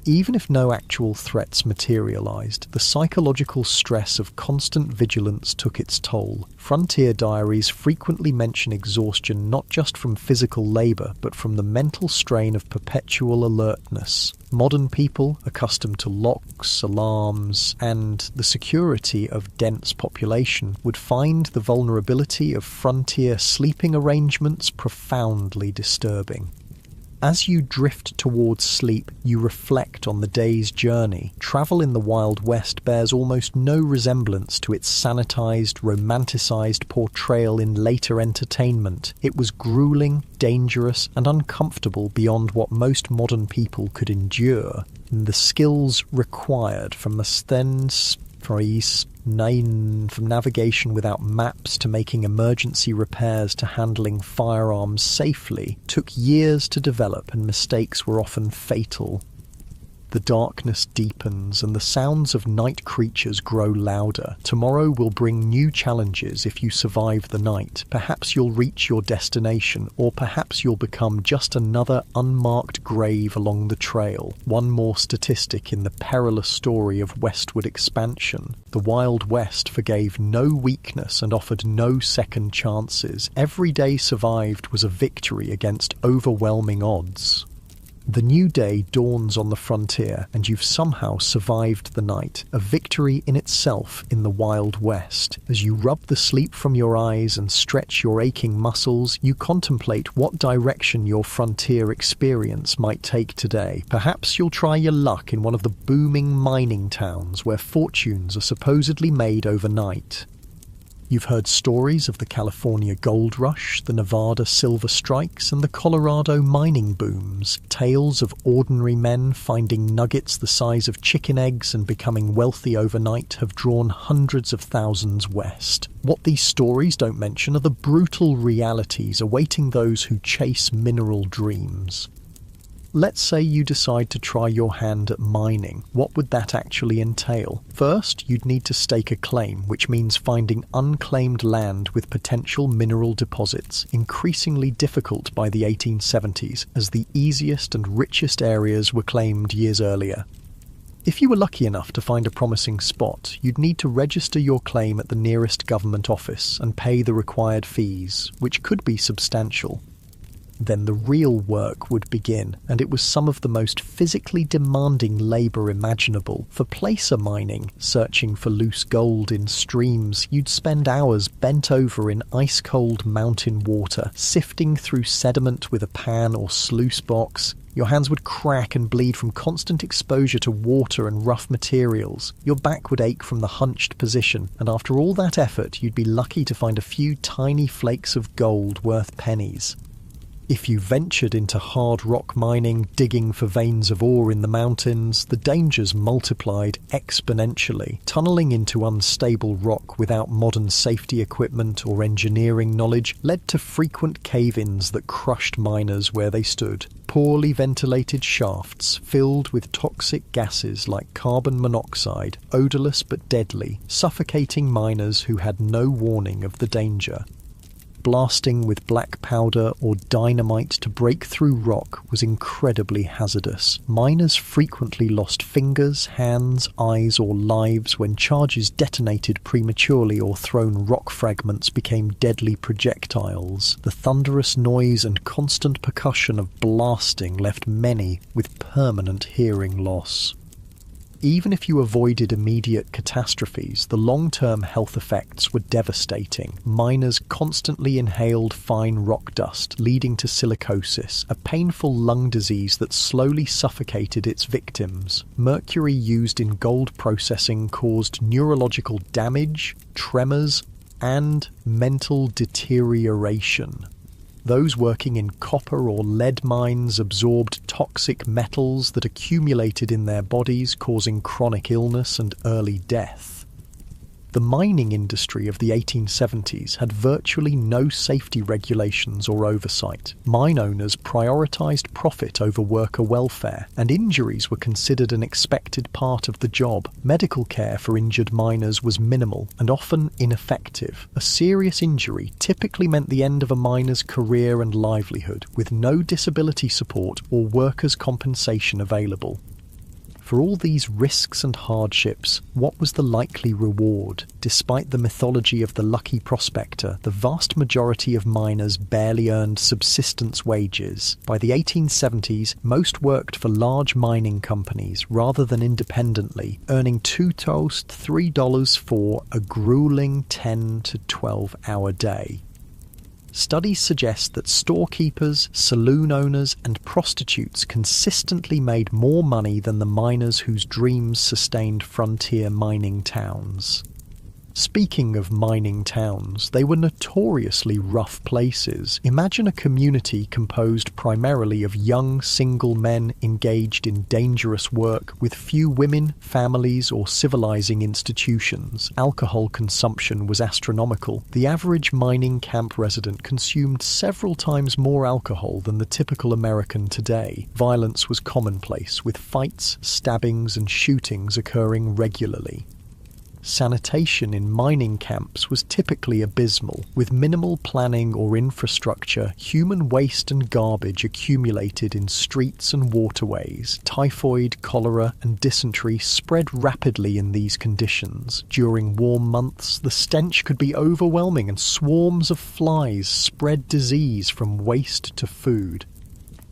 Even if no actual threats materialized, the psychological stress of constant vigilance took its toll. Frontier diaries frequently mention exhaustion not just from physical labor, but from the mental strain of perpetual alertness. Modern people, accustomed to locks, alarms, and the security of dense population, would find the vulnerability of frontier sleeping arrangements profoundly disturbing. As you drift towards sleep, you reflect on the day's journey. Travel in the Wild West bears almost no resemblance to its sanitized, romanticized portrayal in later entertainment. It was grueling, dangerous, and uncomfortable beyond what most modern people could endure. The skills required from navigation without maps to making emergency repairs to handling firearms safely took years to develop, and mistakes were often fatal. The darkness deepens and the sounds of night creatures grow louder. Tomorrow will bring new challenges if you survive the night. Perhaps you'll reach your destination, or perhaps you'll become just another unmarked grave along the trail. One more statistic in the perilous story of westward expansion. The Wild West forgave no weakness and offered no second chances. Every day survived was a victory against overwhelming odds. The new day dawns on the frontier, and you've somehow survived the night, a victory in itself in the Wild West. As you rub the sleep from your eyes and stretch your aching muscles, you contemplate what direction your frontier experience might take today. Perhaps you'll try your luck in one of the booming mining towns where fortunes are supposedly made overnight. You've heard stories of the California gold rush, the Nevada silver strikes, and the Colorado mining booms. Tales of ordinary men finding nuggets the size of chicken eggs and becoming wealthy overnight have drawn hundreds of thousands west. What these stories don't mention are the brutal realities awaiting those who chase mineral dreams. Let's say you decide to try your hand at mining. What would that actually entail? First, you'd need to stake a claim, which means finding unclaimed land with potential mineral deposits, increasingly difficult by the 1870s, as the easiest and richest areas were claimed years earlier. If you were lucky enough to find a promising spot, you'd need to register your claim at the nearest government office and pay the required fees, which could be substantial. Then the real work would begin, and it was some of the most physically demanding labour imaginable. For placer mining, searching for loose gold in streams, you'd spend hours bent over in ice-cold mountain water, sifting through sediment with a pan or sluice box. Your hands would crack and bleed from constant exposure to water and rough materials. Your back would ache from the hunched position, and after all that effort, you'd be lucky to find a few tiny flakes of gold worth pennies. If you ventured into hard rock mining, digging for veins of ore in the mountains, the dangers multiplied exponentially. Tunneling into unstable rock without modern safety equipment or engineering knowledge led to frequent cave-ins that crushed miners where they stood. Poorly ventilated shafts filled with toxic gases like carbon monoxide, odourless but deadly, suffocating miners who had no warning of the danger. Blasting with black powder or dynamite to break through rock was incredibly hazardous. Miners frequently lost fingers, hands, eyes or lives when charges detonated prematurely or thrown rock fragments became deadly projectiles. The thunderous noise and constant percussion of blasting left many with permanent hearing loss. Even if you avoided immediate catastrophes, the long-term health effects were devastating. Miners constantly inhaled fine rock dust, leading to silicosis, a painful lung disease that slowly suffocated its victims. Mercury used in gold processing caused neurological damage, tremors, and mental deterioration. Those working in copper or lead mines absorbed toxic metals that accumulated in their bodies, causing chronic illness and early death. The mining industry of the 1870s had virtually no safety regulations or oversight. Mine owners prioritized profit over worker welfare, and injuries were considered an expected part of the job. Medical care for injured miners was minimal and often ineffective. A serious injury typically meant the end of a miner's career and livelihood, with no disability support or workers' compensation available. For all these risks and hardships, what was the likely reward? Despite the mythology of the lucky prospector, the vast majority of miners barely earned subsistence wages. By the 1870s, most worked for large mining companies rather than independently, earning $2 to $3 for a grueling 10 to 12-hour day. Studies suggest that storekeepers, saloon owners, and prostitutes consistently made more money than the miners whose dreams sustained frontier mining towns. Speaking of mining towns, they were notoriously rough places. Imagine a community composed primarily of young single men engaged in dangerous work with few women, families, or civilizing institutions. Alcohol consumption was astronomical. The average mining camp resident consumed several times more alcohol than the typical American today. Violence was commonplace, with fights, stabbings, and shootings occurring regularly. Sanitation in mining camps was typically abysmal. With minimal planning or infrastructure, human waste and garbage accumulated in streets and waterways. Typhoid, cholera, and dysentery spread rapidly in these conditions. During warm months, the stench could be overwhelming, and swarms of flies spread disease from waste to food.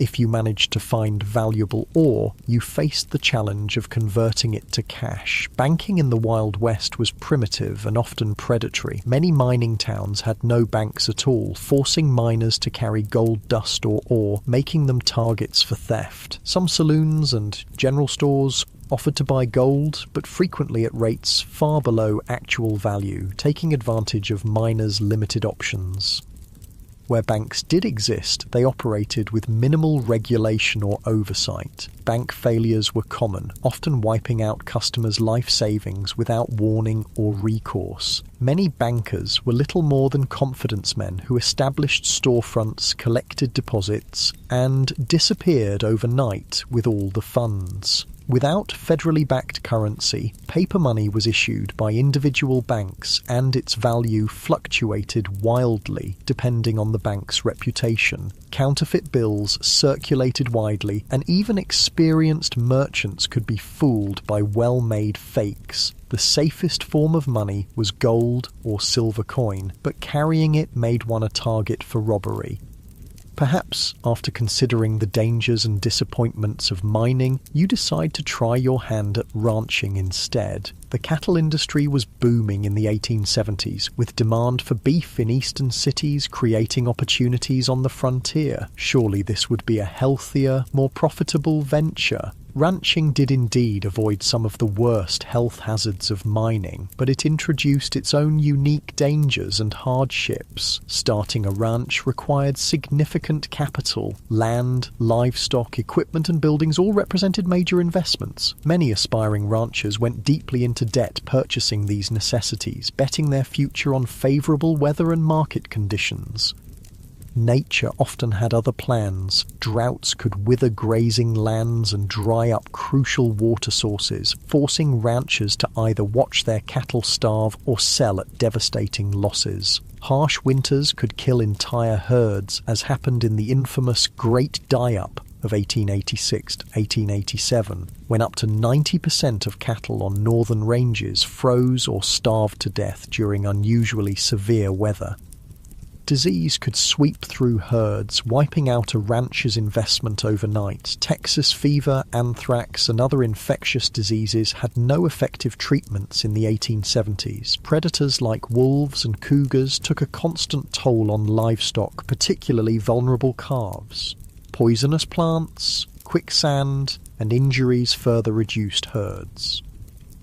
If you managed to find valuable ore, you faced the challenge of converting it to cash. Banking in the Wild West was primitive and often predatory. Many mining towns had no banks at all, forcing miners to carry gold dust or ore, making them targets for theft. Some saloons and general stores offered to buy gold, but frequently at rates far below actual value, taking advantage of miners' limited options. Where banks did exist, they operated with minimal regulation or oversight. Bank failures were common, often wiping out customers' life savings without warning or recourse. Many bankers were little more than confidence men who established storefronts, collected deposits, and disappeared overnight with all the funds. Without federally backed currency, paper money was issued by individual banks, and its value fluctuated wildly depending on the bank's reputation. Counterfeit bills circulated widely, and even experienced merchants could be fooled by well-made fakes. The safest form of money was gold or silver coin, but carrying it made one a target for robbery. Perhaps, after considering the dangers and disappointments of mining, you decide to try your hand at ranching instead. The cattle industry was booming in the 1870s, with demand for beef in eastern cities creating opportunities on the frontier. Surely this would be a healthier, more profitable venture. Ranching did indeed avoid some of the worst health hazards of mining, but it introduced its own unique dangers and hardships. Starting a ranch required significant capital. Land, livestock, equipment and buildings all represented major investments. Many aspiring ranchers went deeply into debt purchasing these necessities, betting their future on favourable weather and market conditions. Nature often had other plans. Droughts could wither grazing lands and dry up crucial water sources, forcing ranchers to either watch their cattle starve or sell at devastating losses. Harsh winters could kill entire herds, as happened in the infamous Great Die-Up of 1886 to 1887, when up to 90% of cattle on northern ranges froze or starved to death during unusually severe weather. Disease could sweep through herds, wiping out a rancher's investment overnight. Texas fever, anthrax, and other infectious diseases had no effective treatments in the 1870s. Predators like wolves and cougars took a constant toll on livestock, particularly vulnerable calves. Poisonous plants, quicksand, and injuries further reduced herds.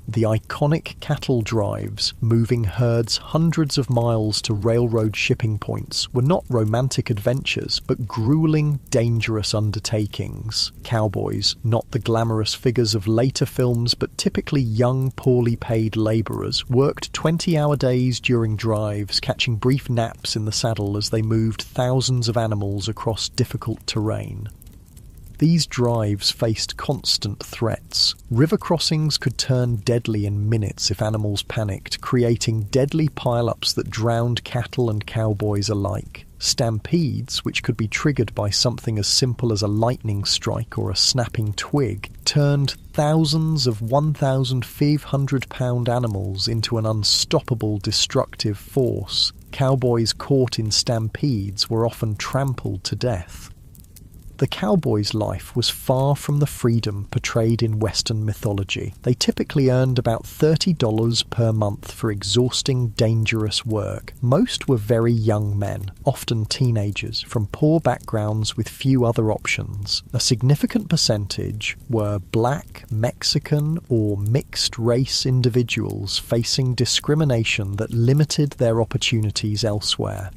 The iconic cattle drives, moving herds hundreds of miles to railroad shipping points, were not romantic adventures, but grueling, dangerous undertakings. Cowboys, not the glamorous figures of later films, but typically young, poorly paid labourers, worked 20-hour days during drives, catching brief naps in the saddle as they moved thousands of animals across difficult terrain. These drives faced constant threats. River crossings could turn deadly in minutes if animals panicked, creating deadly pile-ups that drowned cattle and cowboys alike. Stampedes, which could be triggered by something as simple as a lightning strike or a snapping twig, turned thousands of 1,500-pound animals into an unstoppable destructive force. Cowboys caught in stampedes were often trampled to death. The cowboy's life was far from the freedom portrayed in Western mythology. They typically earned about $30 per month for exhausting, dangerous work. Most were very young men, often teenagers, from poor backgrounds with few other options. A significant percentage were black, Mexican, or mixed-race individuals facing discrimination that limited their opportunities elsewhere.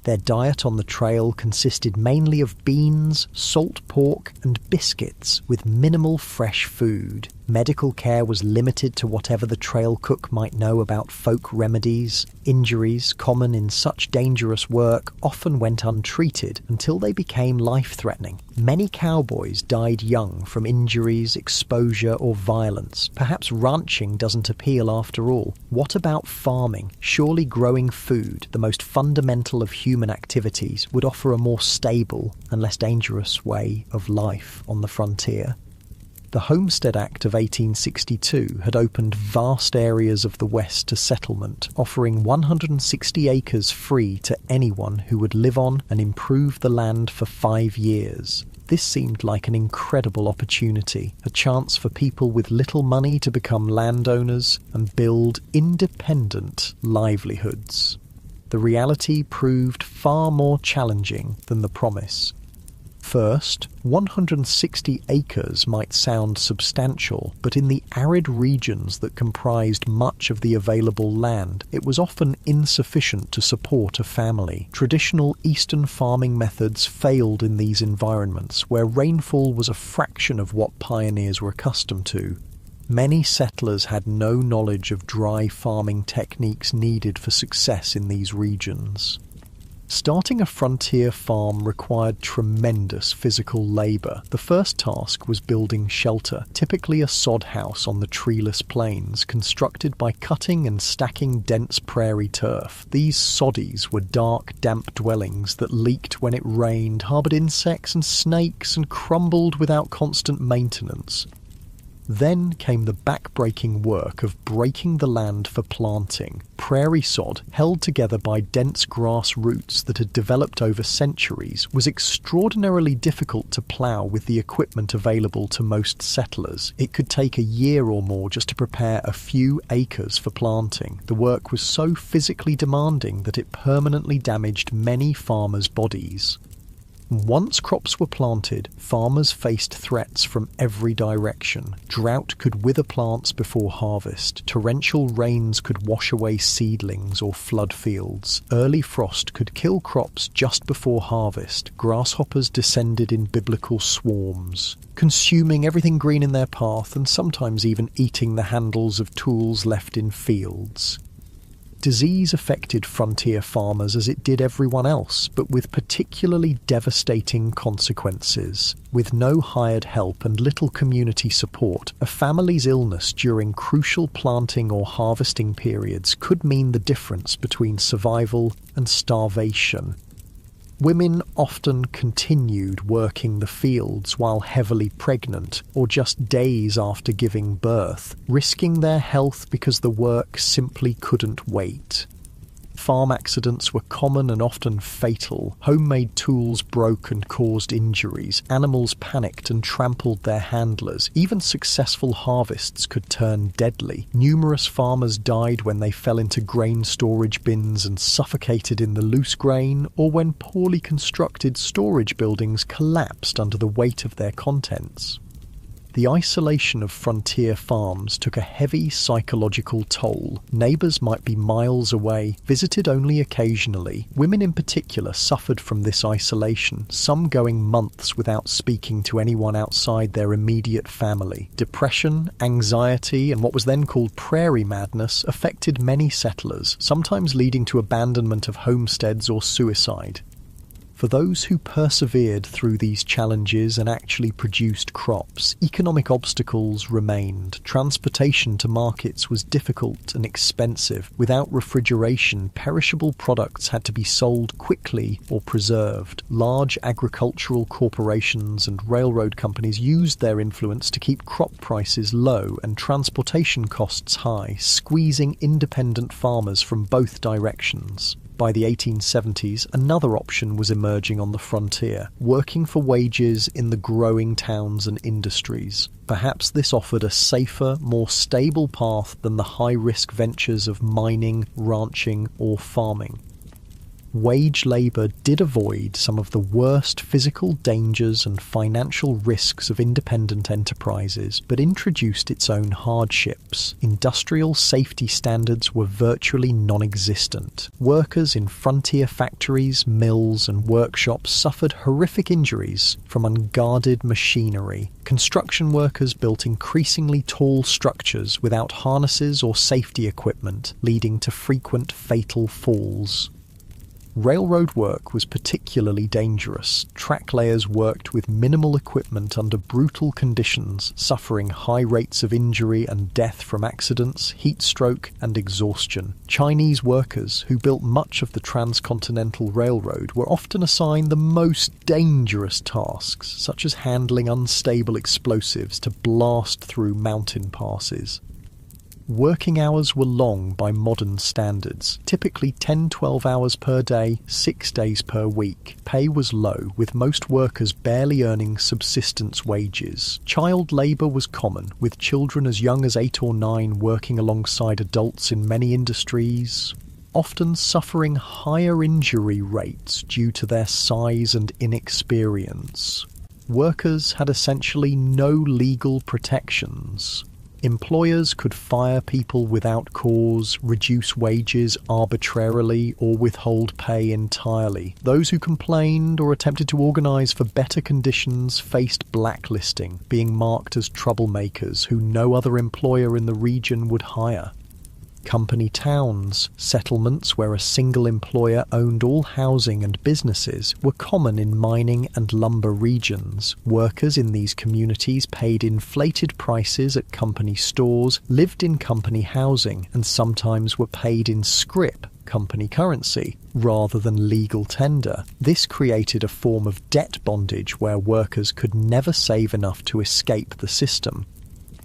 Their diet on the trail consisted mainly of beans, salt pork, and biscuits, with minimal fresh food. Medical care was limited to whatever the trail cook might know about folk remedies. Injuries, common in such dangerous work, often went untreated until they became life-threatening. Many cowboys died young from injuries, exposure, or violence. Perhaps ranching doesn't appeal after all. What about farming? Surely growing food, the most fundamental of human activities, would offer a more stable and less dangerous way of life on the frontier. The Homestead Act of 1862 had opened vast areas of the West to settlement, offering 160 acres free to anyone who would live on and improve the land for 5 years. This seemed like an incredible opportunity, a chance for people with little money to become landowners and build independent livelihoods. The reality proved far more challenging than the promise. First, 160 acres might sound substantial, but in the arid regions that comprised much of the available land, it was often insufficient to support a family. Traditional eastern farming methods failed in these environments, where rainfall was a fraction of what pioneers were accustomed to. Many settlers had no knowledge of dry farming techniques needed for success in these regions. Starting a frontier farm required tremendous physical labour. The first task was building shelter, typically a sod house on the treeless plains, constructed by cutting and stacking dense prairie turf. These soddies were dark, damp dwellings that leaked when it rained, harboured insects and snakes, and crumbled without constant maintenance. Then came the back-breaking work of breaking the land for planting. Prairie sod, held together by dense grass roots that had developed over centuries, was extraordinarily difficult to plough with the equipment available to most settlers. It could take a year or more just to prepare a few acres for planting. The work was so physically demanding that it permanently damaged many farmers' bodies. Once crops were planted, farmers faced threats from every direction. Drought could wither plants before harvest. Torrential rains could wash away seedlings or flood fields. Early frost could kill crops just before harvest. Grasshoppers descended in biblical swarms, consuming everything green in their path and sometimes even eating the handles of tools left in fields. Disease affected frontier farmers as it did everyone else, but with particularly devastating consequences. With no hired help and little community support, a family's illness during crucial planting or harvesting periods could mean the difference between survival and starvation. Women often continued working the fields while heavily pregnant or just days after giving birth, risking their health because the work simply couldn't wait. Farm accidents were common and often fatal. Homemade tools broke and caused injuries. Animals panicked and trampled their handlers. Even successful harvests could turn deadly. Numerous farmers died when they fell into grain storage bins and suffocated in the loose grain, or when poorly constructed storage buildings collapsed under the weight of their contents. The isolation of frontier farms took a heavy psychological toll. Neighbours might be miles away, visited only occasionally. Women in particular suffered from this isolation, some going months without speaking to anyone outside their immediate family. Depression, anxiety, and what was then called prairie madness affected many settlers, sometimes leading to abandonment of homesteads or suicide. For those who persevered through these challenges and actually produced crops, economic obstacles remained. Transportation to markets was difficult and expensive. Without refrigeration, perishable products had to be sold quickly or preserved. Large agricultural corporations and railroad companies used their influence to keep crop prices low and transportation costs high, squeezing independent farmers from both directions. By the 1870s, another option was emerging on the frontier, working for wages in the growing towns and industries. Perhaps this offered a safer, more stable path than the high-risk ventures of mining, ranching, or farming. Wage labour did avoid some of the worst physical dangers and financial risks of independent enterprises, but introduced its own hardships. Industrial safety standards were virtually non-existent. Workers in frontier factories, mills, and workshops suffered horrific injuries from unguarded machinery. Construction workers built increasingly tall structures without harnesses or safety equipment, leading to frequent fatal falls. Railroad work was particularly dangerous. Track layers worked with minimal equipment under brutal conditions, suffering high rates of injury and death from accidents, heat stroke, and exhaustion. Chinese workers, who built much of the transcontinental railroad, were often assigned the most dangerous tasks, such as handling unstable explosives to blast through mountain passes. Working hours were long by modern standards, typically 10-12 hours per day, 6 days per week. Pay was low, with most workers barely earning subsistence wages. Child labour was common, with children as young as 8 or 9 working alongside adults in many industries, often suffering higher injury rates due to their size and inexperience. Workers had essentially no legal protections. Employers could fire people without cause, reduce wages arbitrarily, or withhold pay entirely. Those who complained or attempted to organise for better conditions faced blacklisting, being marked as troublemakers who no other employer in the region would hire. Company towns, settlements where a single employer owned all housing and businesses, were common in mining and lumber regions. Workers in these communities paid inflated prices at company stores, lived in company housing, and sometimes were paid in scrip, company currency, rather than legal tender. This created a form of debt bondage where workers could never save enough to escape the system.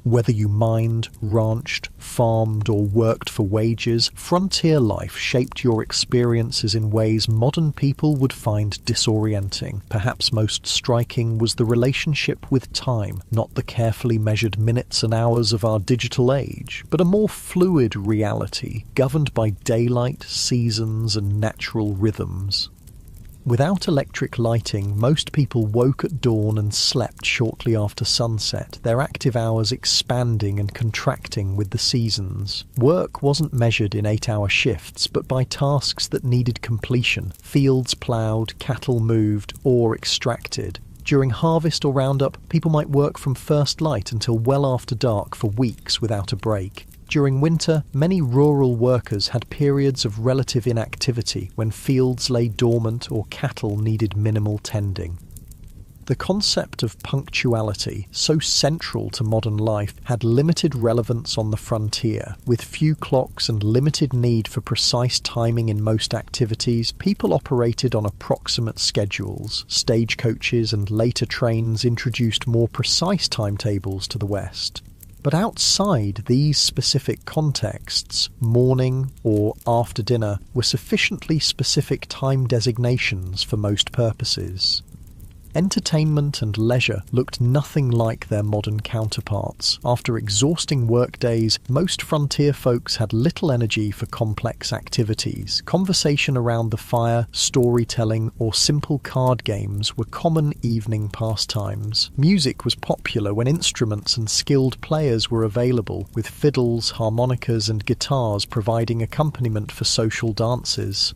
Whether you mined, ranched, farmed, or worked for wages, frontier life shaped your experiences in ways modern people would find disorienting. Perhaps most striking was the relationship with time, not the carefully measured minutes and hours of our digital age, but a more fluid reality, governed by daylight, seasons, and natural rhythms. Without electric lighting, most people woke at dawn and slept shortly after sunset, their active hours expanding and contracting with the seasons. Work wasn't measured in 8-hour shifts, but by tasks that needed completion: fields ploughed, cattle moved, ore extracted. During harvest or roundup, people might work from first light until well after dark for weeks without a break. During winter, many rural workers had periods of relative inactivity when fields lay dormant or cattle needed minimal tending. The concept of punctuality, so central to modern life, had limited relevance on the frontier. With few clocks and limited need for precise timing in most activities, people operated on approximate schedules. Stagecoaches and later trains introduced more precise timetables to the West. But outside these specific contexts, morning or after dinner were sufficiently specific time designations for most purposes. Entertainment and leisure looked nothing like their modern counterparts. After exhausting workdays, most frontier folks had little energy for complex activities. Conversation around the fire, storytelling, or simple card games were common evening pastimes. Music was popular when instruments and skilled players were available, with fiddles, harmonicas, and guitars providing accompaniment for social dances.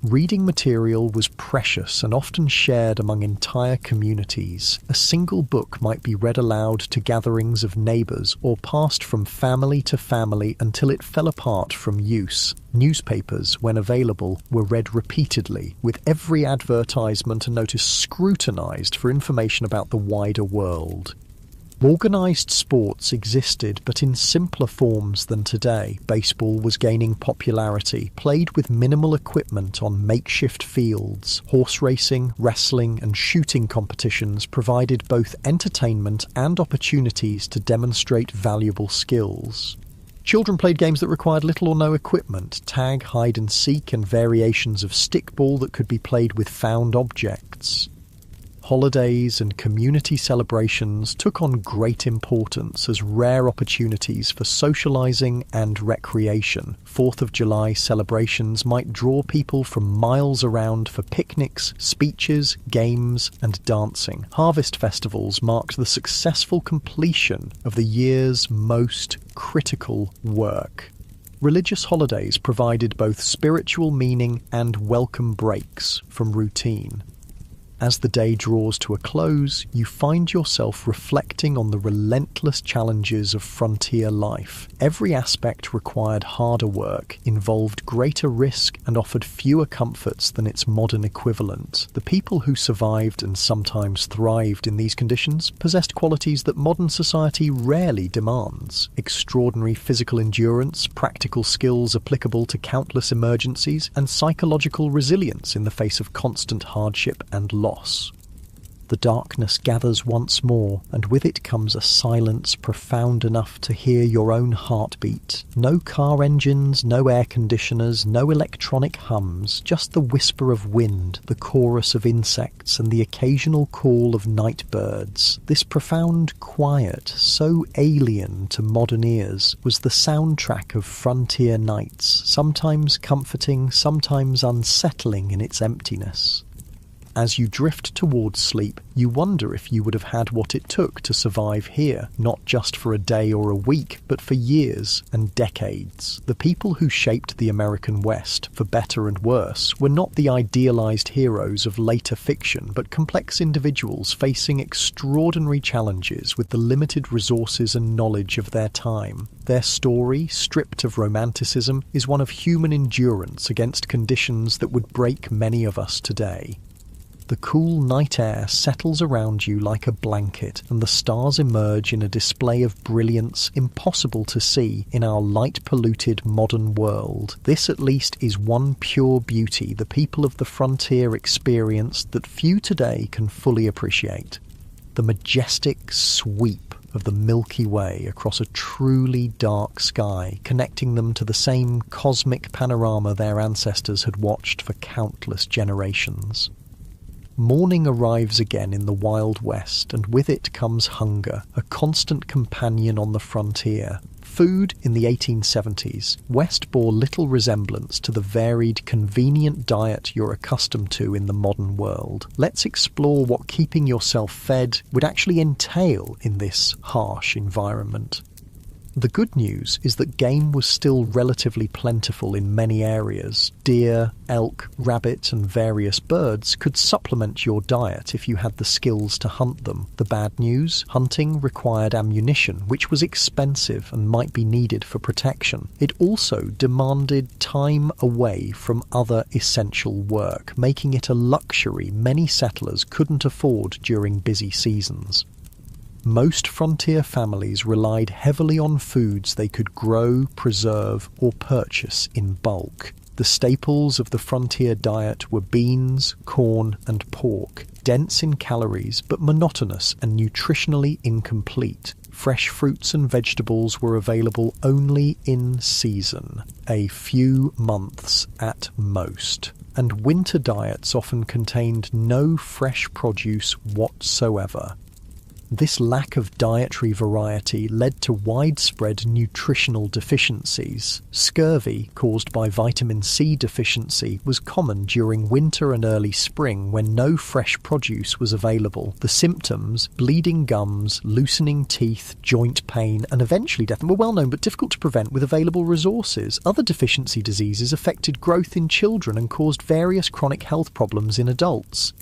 Reading material was precious and often shared among entire communities. A single book might be read aloud to gatherings of neighbours or passed from family to family until it fell apart from use. Newspapers, when available, were read repeatedly, with every advertisement and notice scrutinised for information about the wider world. Organised sports existed, but in simpler forms than today. Baseball was gaining popularity, played with minimal equipment on makeshift fields. Horse racing, wrestling, and shooting competitions provided both entertainment and opportunities to demonstrate valuable skills. Children played games that required little or no equipment: tag, hide and seek, and variations of stickball that could be played with found objects. Holidays and community celebrations took on great importance as rare opportunities for socialising and recreation. 4th of July celebrations might draw people from miles around for picnics, speeches, games, and dancing. Harvest festivals marked the successful completion of the year's most critical work. Religious holidays provided both spiritual meaning and welcome breaks from routine. As the day draws to a close, you find yourself reflecting on the relentless challenges of frontier life. Every aspect required harder work, involved greater risk, and offered fewer comforts than its modern equivalent. The people who survived and sometimes thrived in these conditions possessed qualities that modern society rarely demands: extraordinary physical endurance, practical skills applicable to countless emergencies, and psychological resilience in the face of constant hardship and loss. The darkness gathers once more, and with it comes a silence profound enough to hear your own heartbeat. No car engines, no air conditioners, no electronic hums, just the whisper of wind, the chorus of insects, and the occasional call of night birds. This profound quiet, so alien to modern ears, was the soundtrack of frontier nights, sometimes comforting, sometimes unsettling in its emptiness. As you drift towards sleep, you wonder if you would have had what it took to survive here, not just for a day or a week, but for years and decades. The people who shaped the American West, for better and worse, were not the idealized heroes of later fiction, but complex individuals facing extraordinary challenges with the limited resources and knowledge of their time. Their story, stripped of romanticism, is one of human endurance against conditions that would break many of us today. The cool night air settles around you like a blanket, and the stars emerge in a display of brilliance impossible to see in our light-polluted modern world. This at least is one pure beauty the people of the frontier experienced that few today can fully appreciate: the majestic sweep of the Milky Way across a truly dark sky, connecting them to the same cosmic panorama their ancestors had watched for countless generations. Morning arrives again in the Wild West, and with it comes hunger, a constant companion on the frontier. Food in the 1870s, West bore little resemblance to the varied, convenient diet you're accustomed to in the modern world. Let's explore what keeping yourself fed would actually entail in this harsh environment. The good news is that game was still relatively plentiful in many areas. Deer, elk, rabbit and various birds could supplement your diet if you had the skills to hunt them. The bad news? Hunting required ammunition, which was expensive and might be needed for protection. It also demanded time away from other essential work, making it a luxury many settlers couldn't afford during busy seasons. Most frontier families relied heavily on foods they could grow, preserve, or purchase in bulk. The staples of the frontier diet were beans, corn, and pork, dense in calories but monotonous and nutritionally incomplete. Fresh fruits and vegetables were available only in season, a few months at most, and winter diets often contained no fresh produce whatsoever. This lack of dietary variety led to widespread nutritional deficiencies. Scurvy, caused by vitamin C deficiency, was common during winter and early spring when no fresh produce was available. The symptoms, bleeding gums, loosening teeth, joint pain, and eventually death, were well known but difficult to prevent with available resources. Other deficiency diseases affected growth in children and caused various chronic health problems in adults.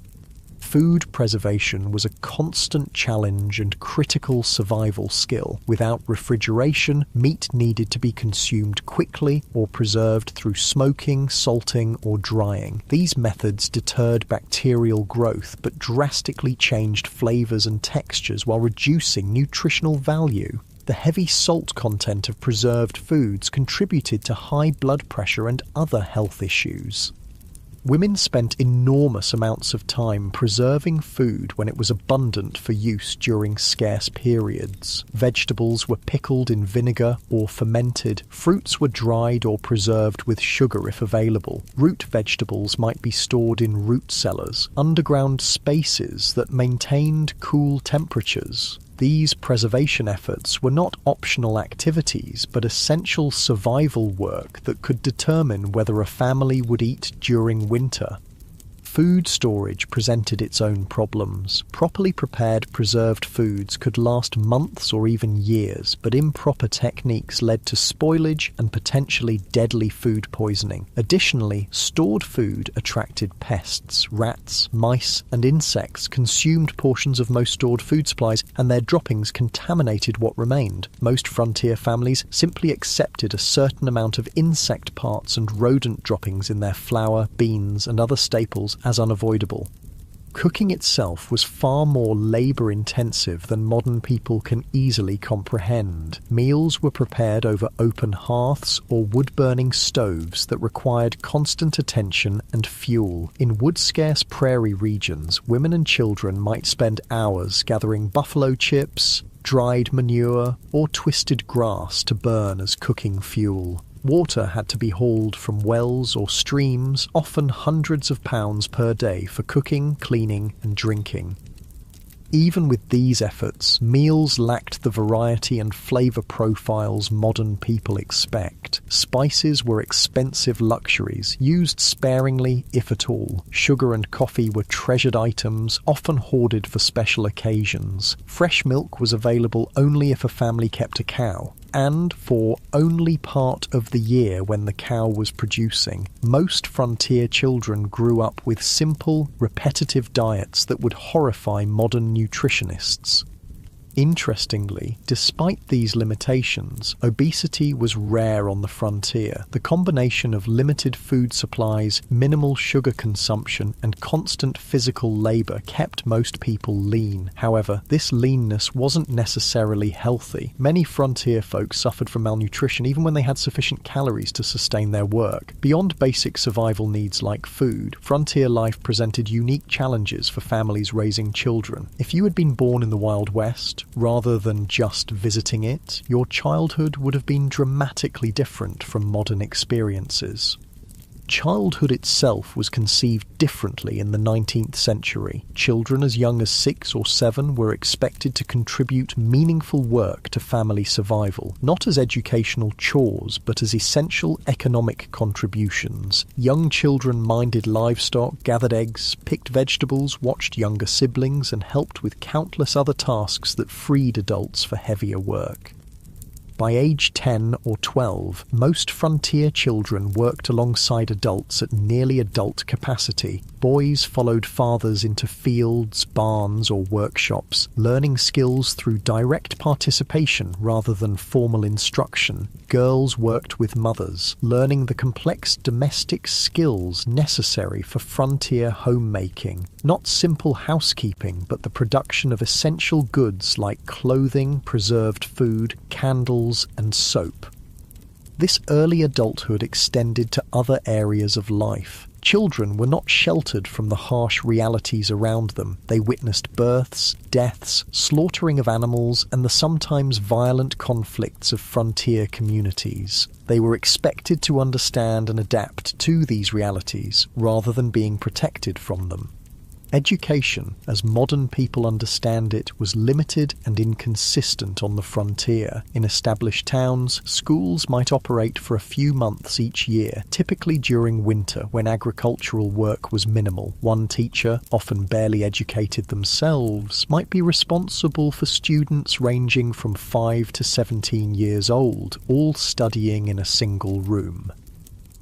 Food preservation was a constant challenge and critical survival skill. Without refrigeration, meat needed to be consumed quickly or preserved through smoking, salting, or drying. These methods deterred bacterial growth but drastically changed flavors and textures while reducing nutritional value. The heavy salt content of preserved foods contributed to high blood pressure and other health issues. Women spent enormous amounts of time preserving food when it was abundant for use during scarce periods. Vegetables were pickled in vinegar or fermented. Fruits were dried or preserved with sugar if available. Root vegetables might be stored in root cellars, underground spaces that maintained cool temperatures. These preservation efforts were not optional activities, but essential survival work that could determine whether a family would eat during winter. Food storage presented its own problems. Properly prepared preserved foods could last months or even years, but improper techniques led to spoilage and potentially deadly food poisoning. Additionally, stored food attracted pests. Rats, mice, and insects consumed portions of most stored food supplies, and their droppings contaminated what remained. Most frontier families simply accepted a certain amount of insect parts and rodent droppings in their flour, beans, and other staples as unavoidable. Cooking itself was far more labour-intensive than modern people can easily comprehend. Meals were prepared over open hearths or wood-burning stoves that required constant attention and fuel. In wood-scarce prairie regions, women and children might spend hours gathering buffalo chips, dried manure, or twisted grass to burn as cooking fuel. Water had to be hauled from wells or streams, often hundreds of pounds per day for cooking, cleaning, and drinking. Even with these efforts, meals lacked the variety and flavour profiles modern people expect. Spices were expensive luxuries, used sparingly if at all. Sugar and coffee were treasured items, often hoarded for special occasions. Fresh milk was available only if a family kept a cow, and for only part of the year when the cow was producing. Most frontier children grew up with simple, repetitive diets that would horrify modern nutritionists. Interestingly, despite these limitations, obesity was rare on the frontier. The combination of limited food supplies, minimal sugar consumption, and constant physical labour kept most people lean. However, this leanness wasn't necessarily healthy. Many frontier folk suffered from malnutrition even when they had sufficient calories to sustain their work. Beyond basic survival needs like food, frontier life presented unique challenges for families raising children. If you had been born in the Wild West, rather than just visiting it, your childhood would have been dramatically different from modern experiences. Childhood itself was conceived differently in the 19th century. Children as young as 6 or 7 were expected to contribute meaningful work to family survival, not as educational chores, but as essential economic contributions. Young children minded livestock, gathered eggs, picked vegetables, watched younger siblings, and helped with countless other tasks that freed adults for heavier work. By age 10 or 12, most frontier children worked alongside adults at nearly adult capacity. Boys followed fathers into fields, barns, or workshops, learning skills through direct participation rather than formal instruction. Girls worked with mothers, learning the complex domestic skills necessary for frontier homemaking. Not simple housekeeping, but the production of essential goods like clothing, preserved food, candles, and soap. This early adulthood extended to other areas of life. Children were not sheltered from the harsh realities around them. They witnessed births, deaths, slaughtering of animals, and the sometimes violent conflicts of frontier communities. They were expected to understand and adapt to these realities, rather than being protected from them. Education, as modern people understand it, was limited and inconsistent on the frontier. In established towns, schools might operate for a few months each year, typically during winter when agricultural work was minimal. One teacher, often barely educated themselves, might be responsible for students ranging from 5 to 17 years old, all studying in a single room.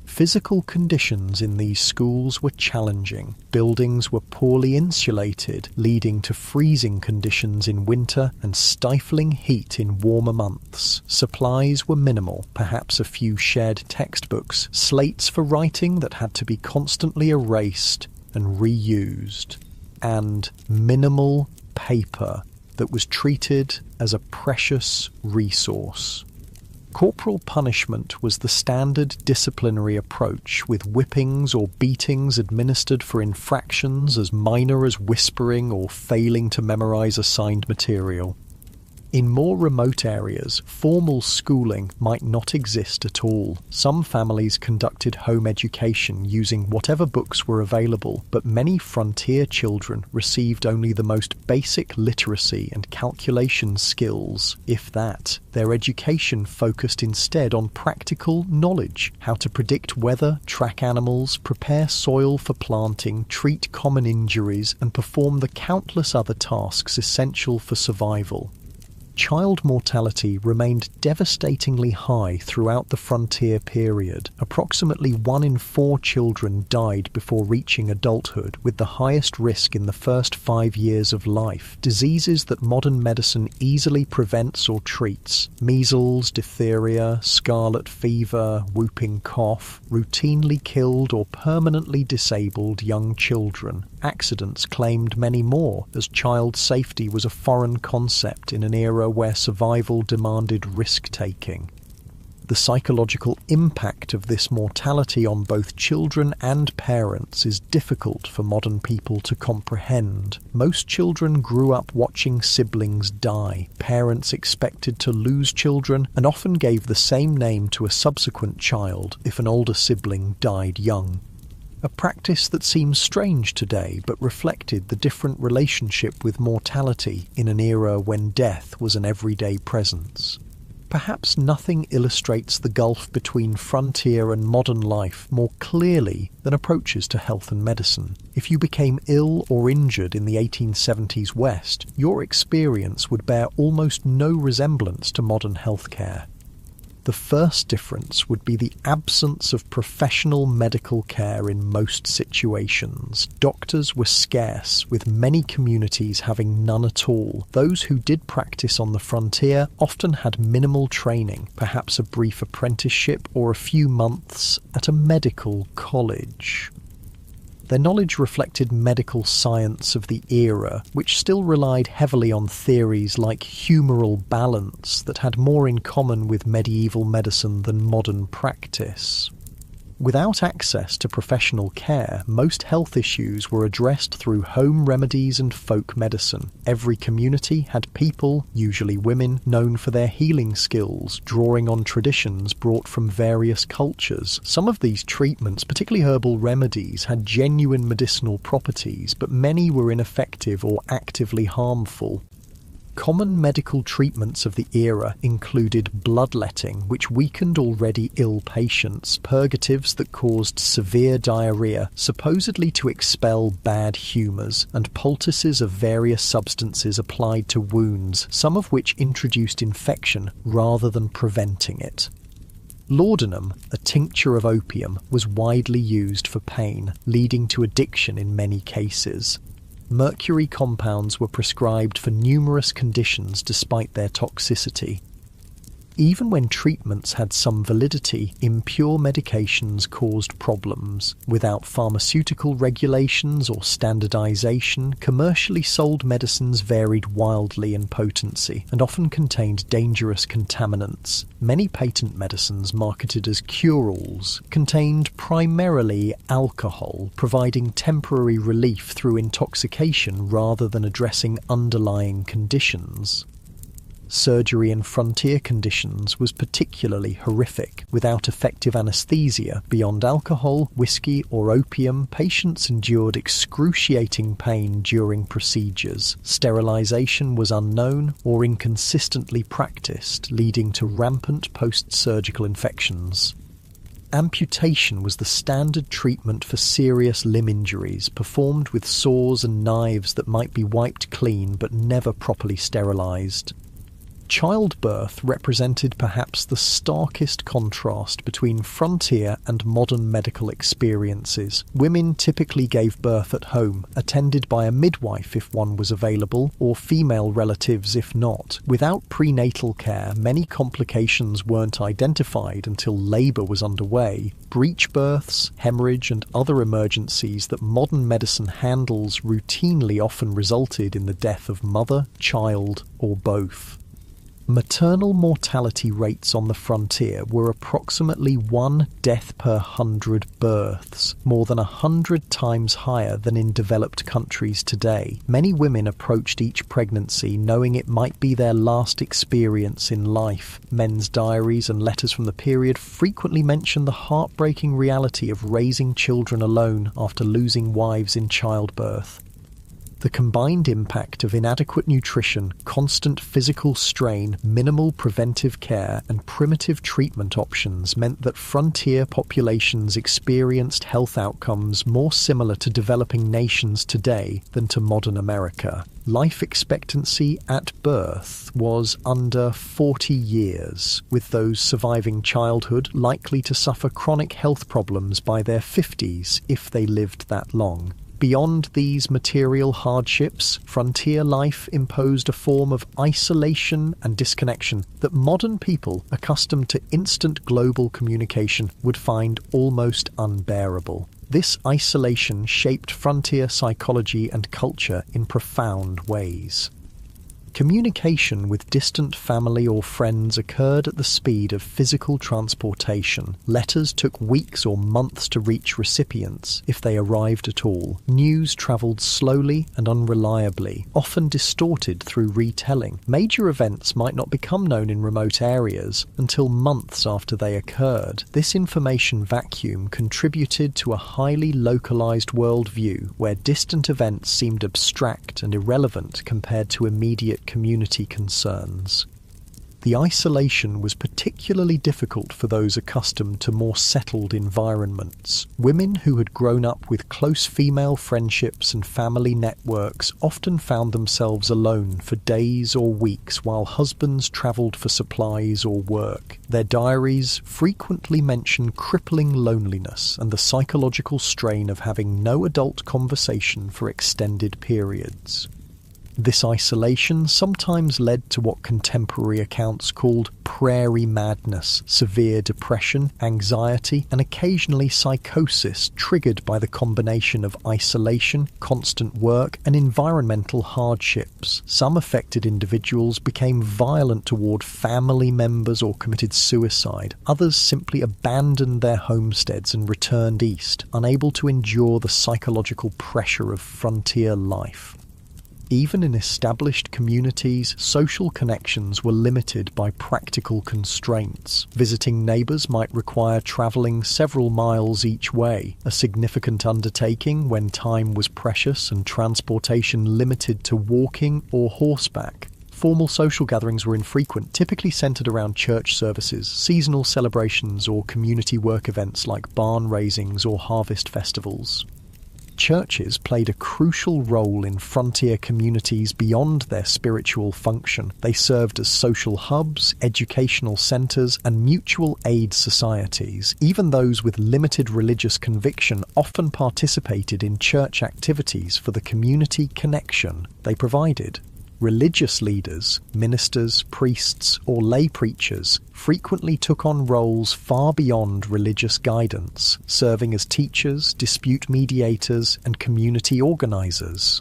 Physical conditions in these schools were challenging. Buildings were poorly insulated, leading to freezing conditions in winter and stifling heat in warmer months. Supplies were minimal, perhaps a few shared textbooks, slates for writing that had to be constantly erased and reused, and minimal paper that was treated as a precious resource. Corporal punishment was the standard disciplinary approach, with whippings or beatings administered for infractions as minor as whispering or failing to memorize assigned material. In more remote areas, formal schooling might not exist at all. Some families conducted home education using whatever books were available, but many frontier children received only the most basic literacy and calculation skills, if that. Their education focused instead on practical knowledge, how to predict weather, track animals, prepare soil for planting, treat common injuries, and perform the countless other tasks essential for survival. Child mortality remained devastatingly high throughout the frontier period. Approximately 1 in 4 children died before reaching adulthood, with the highest risk in the first 5 years of life. Diseases that modern medicine easily prevents or treats, measles, diphtheria, scarlet fever, whooping cough, routinely killed or permanently disabled young children. Accidents claimed many more, as child safety was a foreign concept in an era where survival demanded risk-taking. The psychological impact of this mortality on both children and parents is difficult for modern people to comprehend. Most children grew up watching siblings die. Parents expected to lose children and often gave the same name to a subsequent child if an older sibling died young. A practice that seems strange today, but reflected the different relationship with mortality in an era when death was an everyday presence. Perhaps nothing illustrates the gulf between frontier and modern life more clearly than approaches to health and medicine. If you became ill or injured in the 1870s West, your experience would bear almost no resemblance to modern healthcare. The first difference would be the absence of professional medical care in most situations. Doctors were scarce, with many communities having none at all. Those who did practice on the frontier often had minimal training, perhaps a brief apprenticeship or a few months at a medical college. Their knowledge reflected medical science of the era, which still relied heavily on theories like humoral balance that had more in common with medieval medicine than modern practice. Without access to professional care, most health issues were addressed through home remedies and folk medicine. Every community had people, usually women, known for their healing skills, drawing on traditions brought from various cultures. Some of these treatments, particularly herbal remedies, had genuine medicinal properties, but many were ineffective or actively harmful. Common medical treatments of the era included bloodletting, which weakened already ill patients, purgatives that caused severe diarrhea, supposedly to expel bad humours, and poultices of various substances applied to wounds, some of which introduced infection rather than preventing it. Laudanum, a tincture of opium, was widely used for pain, leading to addiction in many cases. Mercury compounds were prescribed for numerous conditions despite their toxicity. Even when treatments had some validity, impure medications caused problems. Without pharmaceutical regulations or standardization, commercially sold medicines varied wildly in potency and often contained dangerous contaminants. Many patent medicines marketed as cure-alls contained primarily alcohol, providing temporary relief through intoxication rather than addressing underlying conditions. Surgery in frontier conditions was particularly horrific. Without effective anesthesia, beyond alcohol, whiskey, or opium, patients endured excruciating pain during procedures. Sterilization was unknown or inconsistently practiced, leading to rampant post-surgical infections. Amputation was the standard treatment for serious limb injuries, performed with saws and knives that might be wiped clean but never properly sterilized. Childbirth represented perhaps the starkest contrast between frontier and modern medical experiences. Women typically gave birth at home, attended by a midwife if one was available, or female relatives if not. Without prenatal care, many complications weren't identified until labour was underway. Breech births, hemorrhage, and other emergencies that modern medicine handles routinely often resulted in the death of mother, child, or both. Maternal mortality rates on the frontier were approximately 1 death per 100 births, more than 100 times higher than in developed countries today. Many women approached each pregnancy knowing it might be their last experience in life. Men's diaries and letters from the period frequently mention the heartbreaking reality of raising children alone after losing wives in childbirth. The combined impact of inadequate nutrition, constant physical strain, minimal preventive care, and primitive treatment options meant that frontier populations experienced health outcomes more similar to developing nations today than to modern America. Life expectancy at birth was under 40 years, with those surviving childhood likely to suffer chronic health problems by their 50s if they lived that long. Beyond these material hardships, frontier life imposed a form of isolation and disconnection that modern people, accustomed to instant global communication, would find almost unbearable. This isolation shaped frontier psychology and culture in profound ways. Communication with distant family or friends occurred at the speed of physical transportation. Letters took weeks or months to reach recipients, if they arrived at all. News travelled slowly and unreliably, often distorted through retelling. Major events might not become known in remote areas until months after they occurred. This information vacuum contributed to a highly localised worldview where distant events seemed abstract and irrelevant compared to immediate community concerns. The isolation was particularly difficult for those accustomed to more settled environments. Women who had grown up with close female friendships and family networks often found themselves alone for days or weeks while husbands travelled for supplies or work. Their diaries frequently mention crippling loneliness and the psychological strain of having no adult conversation for extended periods. This isolation sometimes led to what contemporary accounts called prairie madness, severe depression, anxiety, and occasionally psychosis triggered by the combination of isolation, constant work, and environmental hardships. Some affected individuals became violent toward family members or committed suicide. Others simply abandoned their homesteads and returned east, unable to endure the psychological pressure of frontier life. Even in established communities, social connections were limited by practical constraints. Visiting neighbours might require travelling several miles each way, a significant undertaking when time was precious and transportation limited to walking or horseback. Formal social gatherings were infrequent, typically centred around church services, seasonal celebrations, or community work events like barn raisings or harvest festivals. Churches played a crucial role in frontier communities beyond their spiritual function. They served as social hubs, educational centres, and mutual aid societies. Even those with limited religious conviction often participated in church activities for the community connection they provided. Religious leaders, ministers, priests, or lay preachers frequently took on roles far beyond religious guidance, serving as teachers, dispute mediators, and community organisers.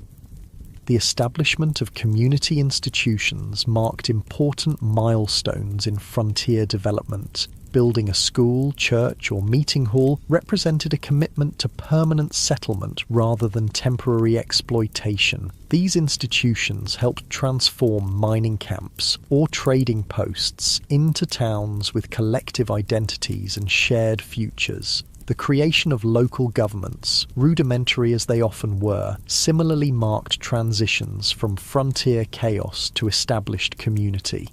The establishment of community institutions marked important milestones in frontier development. Building a school, church, or meeting hall represented a commitment to permanent settlement rather than temporary exploitation. These institutions helped transform mining camps or trading posts into towns with collective identities and shared futures. The creation of local governments, rudimentary as they often were, similarly marked transitions from frontier chaos to established community.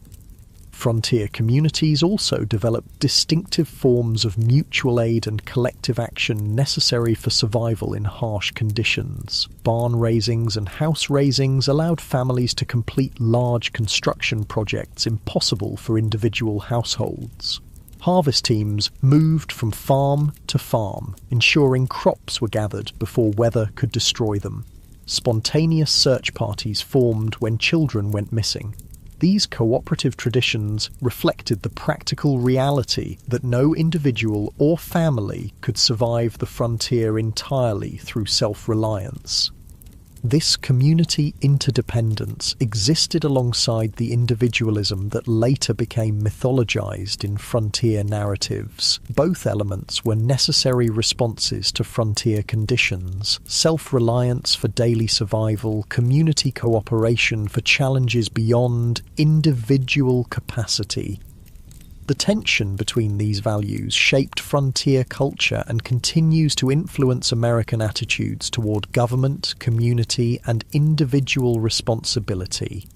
Frontier communities also developed distinctive forms of mutual aid and collective action necessary for survival in harsh conditions. Barn raisings and house raisings allowed families to complete large construction projects impossible for individual households. Harvest teams moved from farm to farm, ensuring crops were gathered before weather could destroy them. Spontaneous search parties formed when children went missing. These cooperative traditions reflected the practical reality that no individual or family could survive the frontier entirely through self-reliance. This community interdependence existed alongside the individualism that later became mythologized in frontier narratives. Both elements were necessary responses to frontier conditions: self-reliance for daily survival, community cooperation for challenges beyond individual capacity. The tension between these values shaped frontier culture and continues to influence American attitudes toward government, community, and individual responsibility.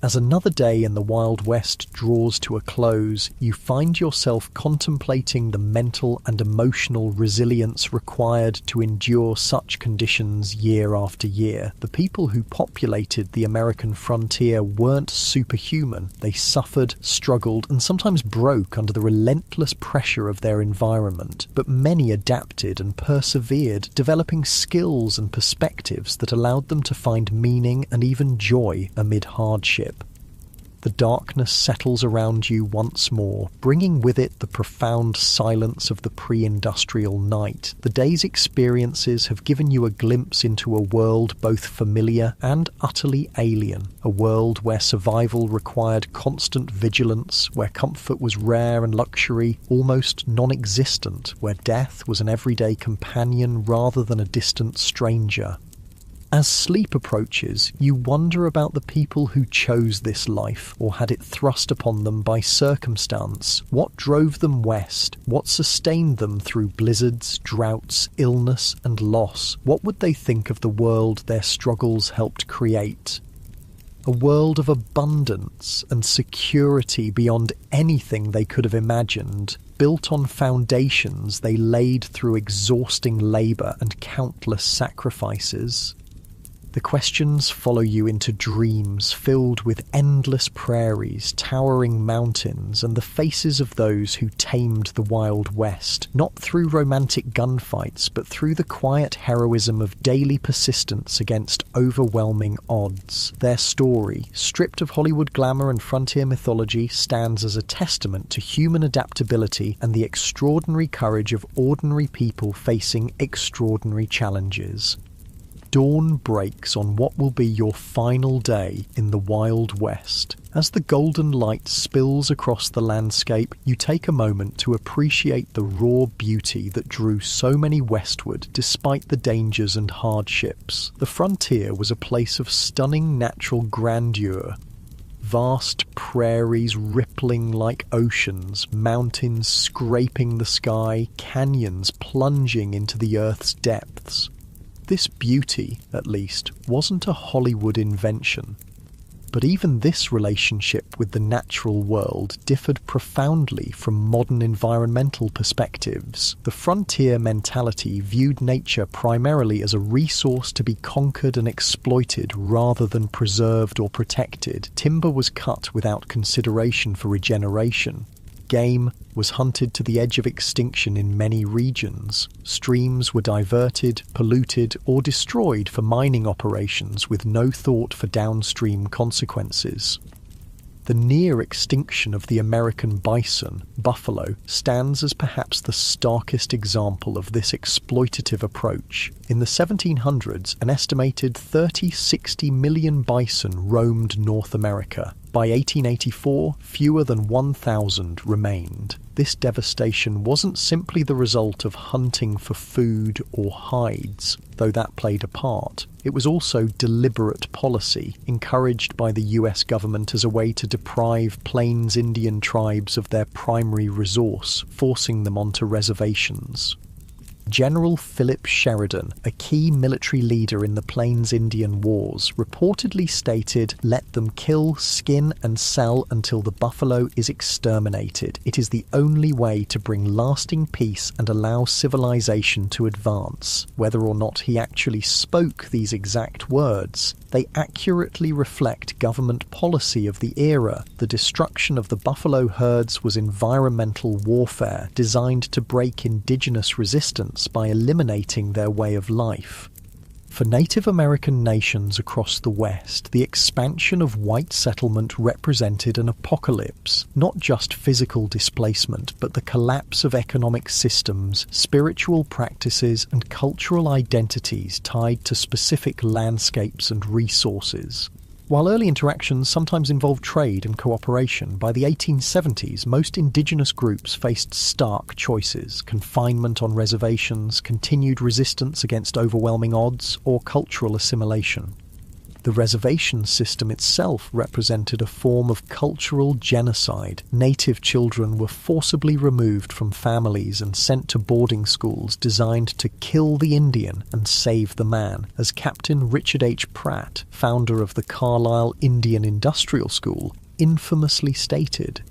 As another day in the Wild West draws to a close, you find yourself contemplating the mental and emotional resilience required to endure such conditions year after year. The people who populated the American frontier weren't superhuman. They suffered, struggled, and sometimes broke under the relentless pressure of their environment. But many adapted and persevered, developing skills and perspectives that allowed them to find meaning and even joy amid hardship. The darkness settles around you once more, bringing with it the profound silence of the pre-industrial night. The day's experiences have given you a glimpse into a world both familiar and utterly alien, a world where survival required constant vigilance, where comfort was rare and luxury almost non-existent, where death was an everyday companion rather than a distant stranger. As sleep approaches, you wonder about the people who chose this life or had it thrust upon them by circumstance. What drove them west? What sustained them through blizzards, droughts, illness, and loss? What would they think of the world their struggles helped create? A world of abundance and security beyond anything they could have imagined, built on foundations they laid through exhausting labour and countless sacrifices. The questions follow you into dreams filled with endless prairies, towering mountains, and the faces of those who tamed the Wild West, not through romantic gunfights, but through the quiet heroism of daily persistence against overwhelming odds. Their story, stripped of Hollywood glamour and frontier mythology, stands as a testament to human adaptability and the extraordinary courage of ordinary people facing extraordinary challenges. Dawn breaks on what will be your final day in the Wild West. As the golden light spills across the landscape, you take a moment to appreciate the raw beauty that drew so many westward despite the dangers and hardships. The frontier was a place of stunning natural grandeur. Vast prairies rippling like oceans, mountains scraping the sky, canyons plunging into the earth's depths. This beauty, at least, wasn't a Hollywood invention. But even this relationship with the natural world differed profoundly from modern environmental perspectives. The frontier mentality viewed nature primarily as a resource to be conquered and exploited rather than preserved or protected. Timber was cut without consideration for regeneration. Game was hunted to the edge of extinction in many regions. Streams were diverted, polluted, or destroyed for mining operations with no thought for downstream consequences. The near extinction of the American bison, buffalo, stands as perhaps the starkest example of this exploitative approach. In the 1700s, an estimated 30-60 million bison roamed North America. By 1884, fewer than 1,000 remained. This devastation wasn't simply the result of hunting for food or hides, though that played a part. It was also deliberate policy, encouraged by the US government as a way to deprive Plains Indian tribes of their primary resource, forcing them onto reservations. General Philip Sheridan, a key military leader in the Plains Indian Wars, reportedly stated, "Let them kill, skin, and sell until the buffalo is exterminated. It is the only way to bring lasting peace and allow civilization to advance." Whether or not he actually spoke these exact words, they accurately reflect government policy of the era. The destruction of the buffalo herds was environmental warfare designed to break indigenous resistance by eliminating their way of life. For Native American nations across the West, the expansion of white settlement represented an apocalypse, not just physical displacement, but the collapse of economic systems, spiritual practices, and cultural identities tied to specific landscapes and resources. While early interactions sometimes involved trade and cooperation, by the 1870s most indigenous groups faced stark choices: confinement on reservations, continued resistance against overwhelming odds, or cultural assimilation. The reservation system itself represented a form of cultural genocide. Native children were forcibly removed from families and sent to boarding schools designed to kill the Indian and save the man, as Captain Richard H. Pratt, founder of the Carlisle Indian Industrial School, infamously stated.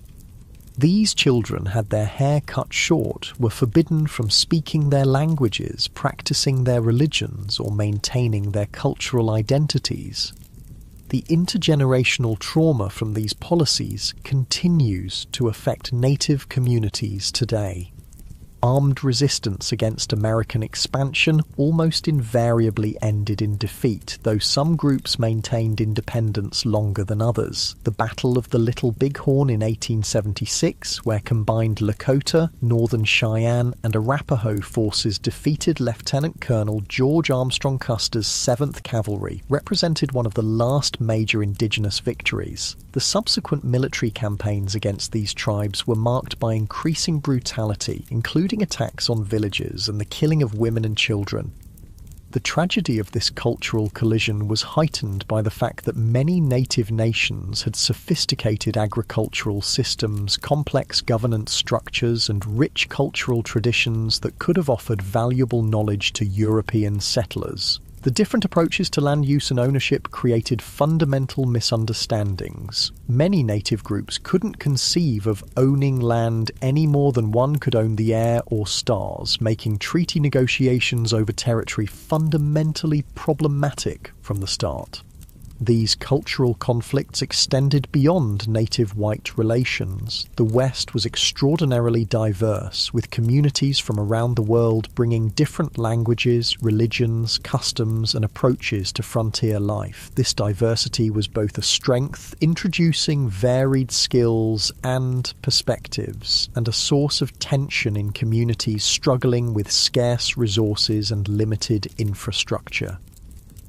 These children had their hair cut short, were forbidden from speaking their languages, practicing their religions, or maintaining their cultural identities. The intergenerational trauma from these policies continues to affect Native communities today. Armed resistance against American expansion almost invariably ended in defeat, though some groups maintained independence longer than others. The Battle of the Little Bighorn in 1876, where combined Lakota, Northern Cheyenne, and Arapaho forces defeated Lieutenant Colonel George Armstrong Custer's 7th Cavalry, represented one of the last major indigenous victories. The subsequent military campaigns against these tribes were marked by increasing brutality, including attacks on villages and the killing of women and children. The tragedy of this cultural collision was heightened by the fact that many native nations had sophisticated agricultural systems, complex governance structures, and rich cultural traditions that could have offered valuable knowledge to European settlers. The different approaches to land use and ownership created fundamental misunderstandings. Many native groups couldn't conceive of owning land any more than one could own the air or stars, making treaty negotiations over territory fundamentally problematic from the start. These cultural conflicts extended beyond native white relations. The West was extraordinarily diverse, with communities from around the world bringing different languages, religions, customs, and approaches to frontier life. This diversity was both a strength, introducing varied skills and perspectives, and a source of tension in communities struggling with scarce resources and limited infrastructure.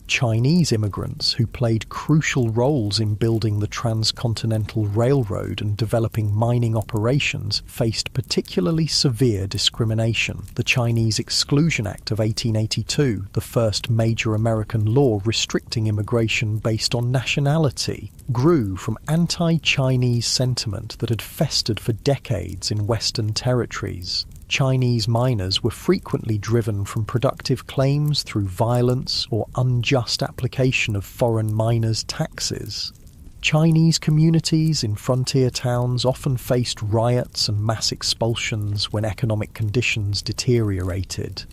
Chinese immigrants, who played crucial roles in building the transcontinental railroad and developing mining operations, faced particularly severe discrimination. The Chinese Exclusion Act of 1882, the first major American law restricting immigration based on nationality, grew from anti-Chinese sentiment that had festered for decades in Western territories. Chinese miners were frequently driven from productive claims through violence or unjust application of foreign miners' taxes. Chinese communities in frontier towns often faced riots and mass expulsions when economic conditions deteriorated.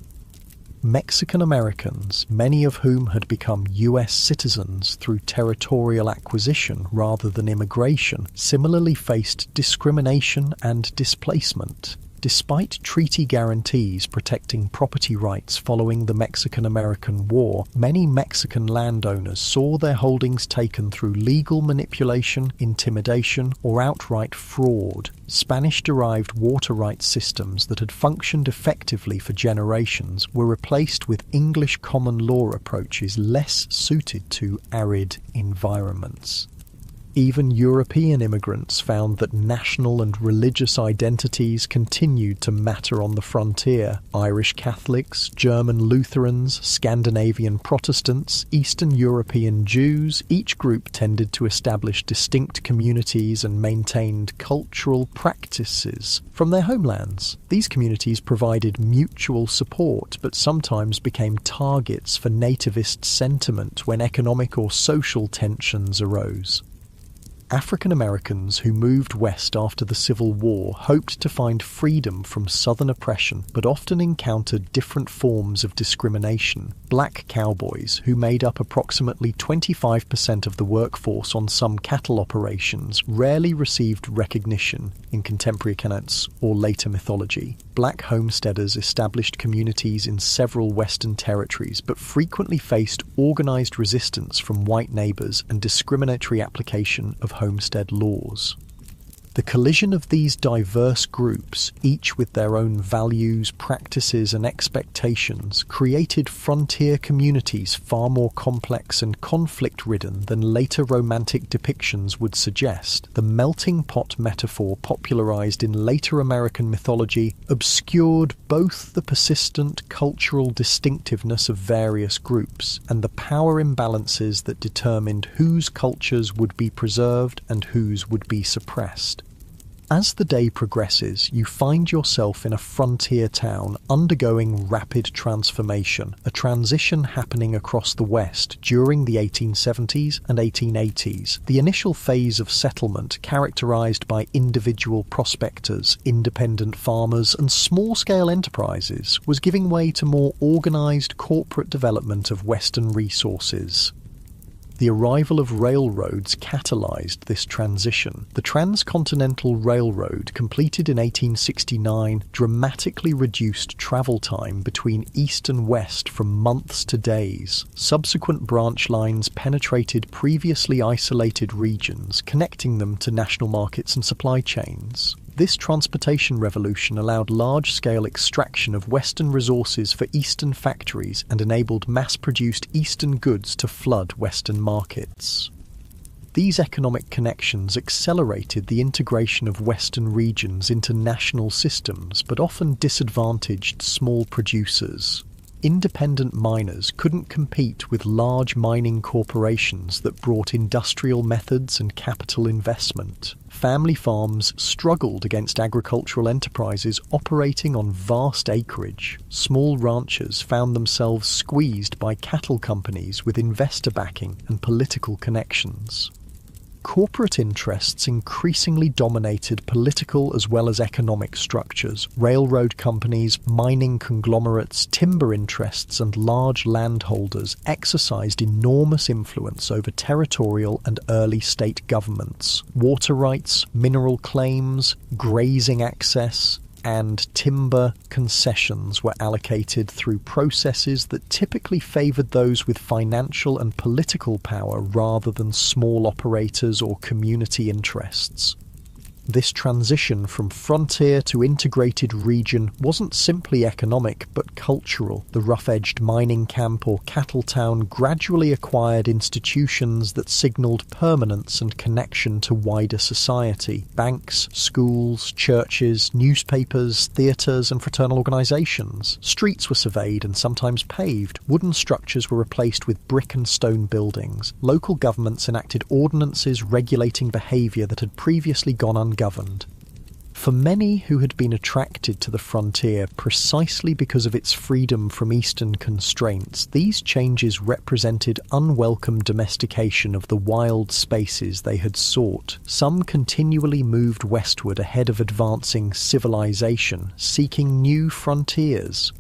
Mexican Americans, many of whom had become US citizens through territorial acquisition rather than immigration, similarly faced discrimination and displacement. Despite treaty guarantees protecting property rights following the Mexican-American War, many Mexican landowners saw their holdings taken through legal manipulation, intimidation, or outright fraud. Spanish-derived water rights systems that had functioned effectively for generations were replaced with English common law approaches less suited to arid environments. Even European immigrants found that national and religious identities continued to matter on the frontier. Irish Catholics, German Lutherans, Scandinavian Protestants, Eastern European Jews, each group tended to establish distinct communities and maintained cultural practices from their homelands. These communities provided mutual support, but sometimes became targets for nativist sentiment when economic or social tensions arose. African Americans who moved west after the Civil War hoped to find freedom from Southern oppression, but often encountered different forms of discrimination. Black cowboys, who made up approximately 25% of the workforce on some cattle operations, rarely received recognition in contemporary accounts or later mythology. Black homesteaders established communities in several Western territories, but frequently faced organized resistance from white neighbors and discriminatory application of homestead laws. The collision of these diverse groups, each with their own values, practices, and expectations, created frontier communities far more complex and conflict-ridden than later romantic depictions would suggest. The melting pot metaphor popularized in later American mythology obscured both the persistent cultural distinctiveness of various groups and the power imbalances that determined whose cultures would be preserved and whose would be suppressed. As the day progresses, you find yourself in a frontier town undergoing rapid transformation, a transition happening across the West during the 1870s and 1880s. The initial phase of settlement, characterized by individual prospectors, independent farmers, and small-scale enterprises, was giving way to more organized corporate development of Western resources. The arrival of railroads catalyzed this transition. The Transcontinental Railroad, completed in 1869, dramatically reduced travel time between east and west from months to days. Subsequent branch lines penetrated previously isolated regions, connecting them to national markets and supply chains. This transportation revolution allowed large-scale extraction of Western resources for Eastern factories and enabled mass-produced Eastern goods to flood Western markets. These economic connections accelerated the integration of Western regions into national systems, but often disadvantaged small producers. independent miners couldn't compete with large mining corporations that brought industrial methods and capital investment. Family farms struggled against agricultural enterprises operating on vast acreage. Small ranchers found themselves squeezed by cattle companies with investor backing and political connections. Corporate interests increasingly dominated political as well as economic structures. Railroad companies, mining conglomerates, timber interests, and large landholders exercised enormous influence over territorial and early state governments. Water rights, mineral claims, grazing access, and timber concessions were allocated through processes that typically favoured those with financial and political power rather than small operators or community interests. This transition from frontier to integrated region wasn't simply economic but cultural. The rough-edged mining camp or cattle town gradually acquired institutions that signalled permanence and connection to wider society. Banks, schools, churches, newspapers, theatres and fraternal organisations. Streets were surveyed and sometimes paved. Wooden structures were replaced with brick and stone buildings. Local governments enacted ordinances regulating behaviour that had previously gone ungoverned. For many who had been attracted to the frontier precisely because of its freedom from Eastern constraints, these changes represented unwelcome domestication of the wild spaces they had sought. Some continually moved westward ahead of advancing civilization, seeking new frontiers.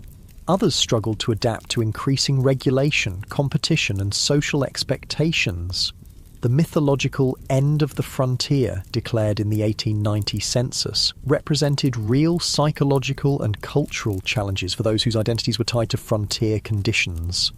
Others struggled to adapt to increasing regulation, competition, and social expectations. The mythological end of the frontier, declared in the 1890 census, represented real psychological and cultural challenges for those whose identities were tied to frontier conditions.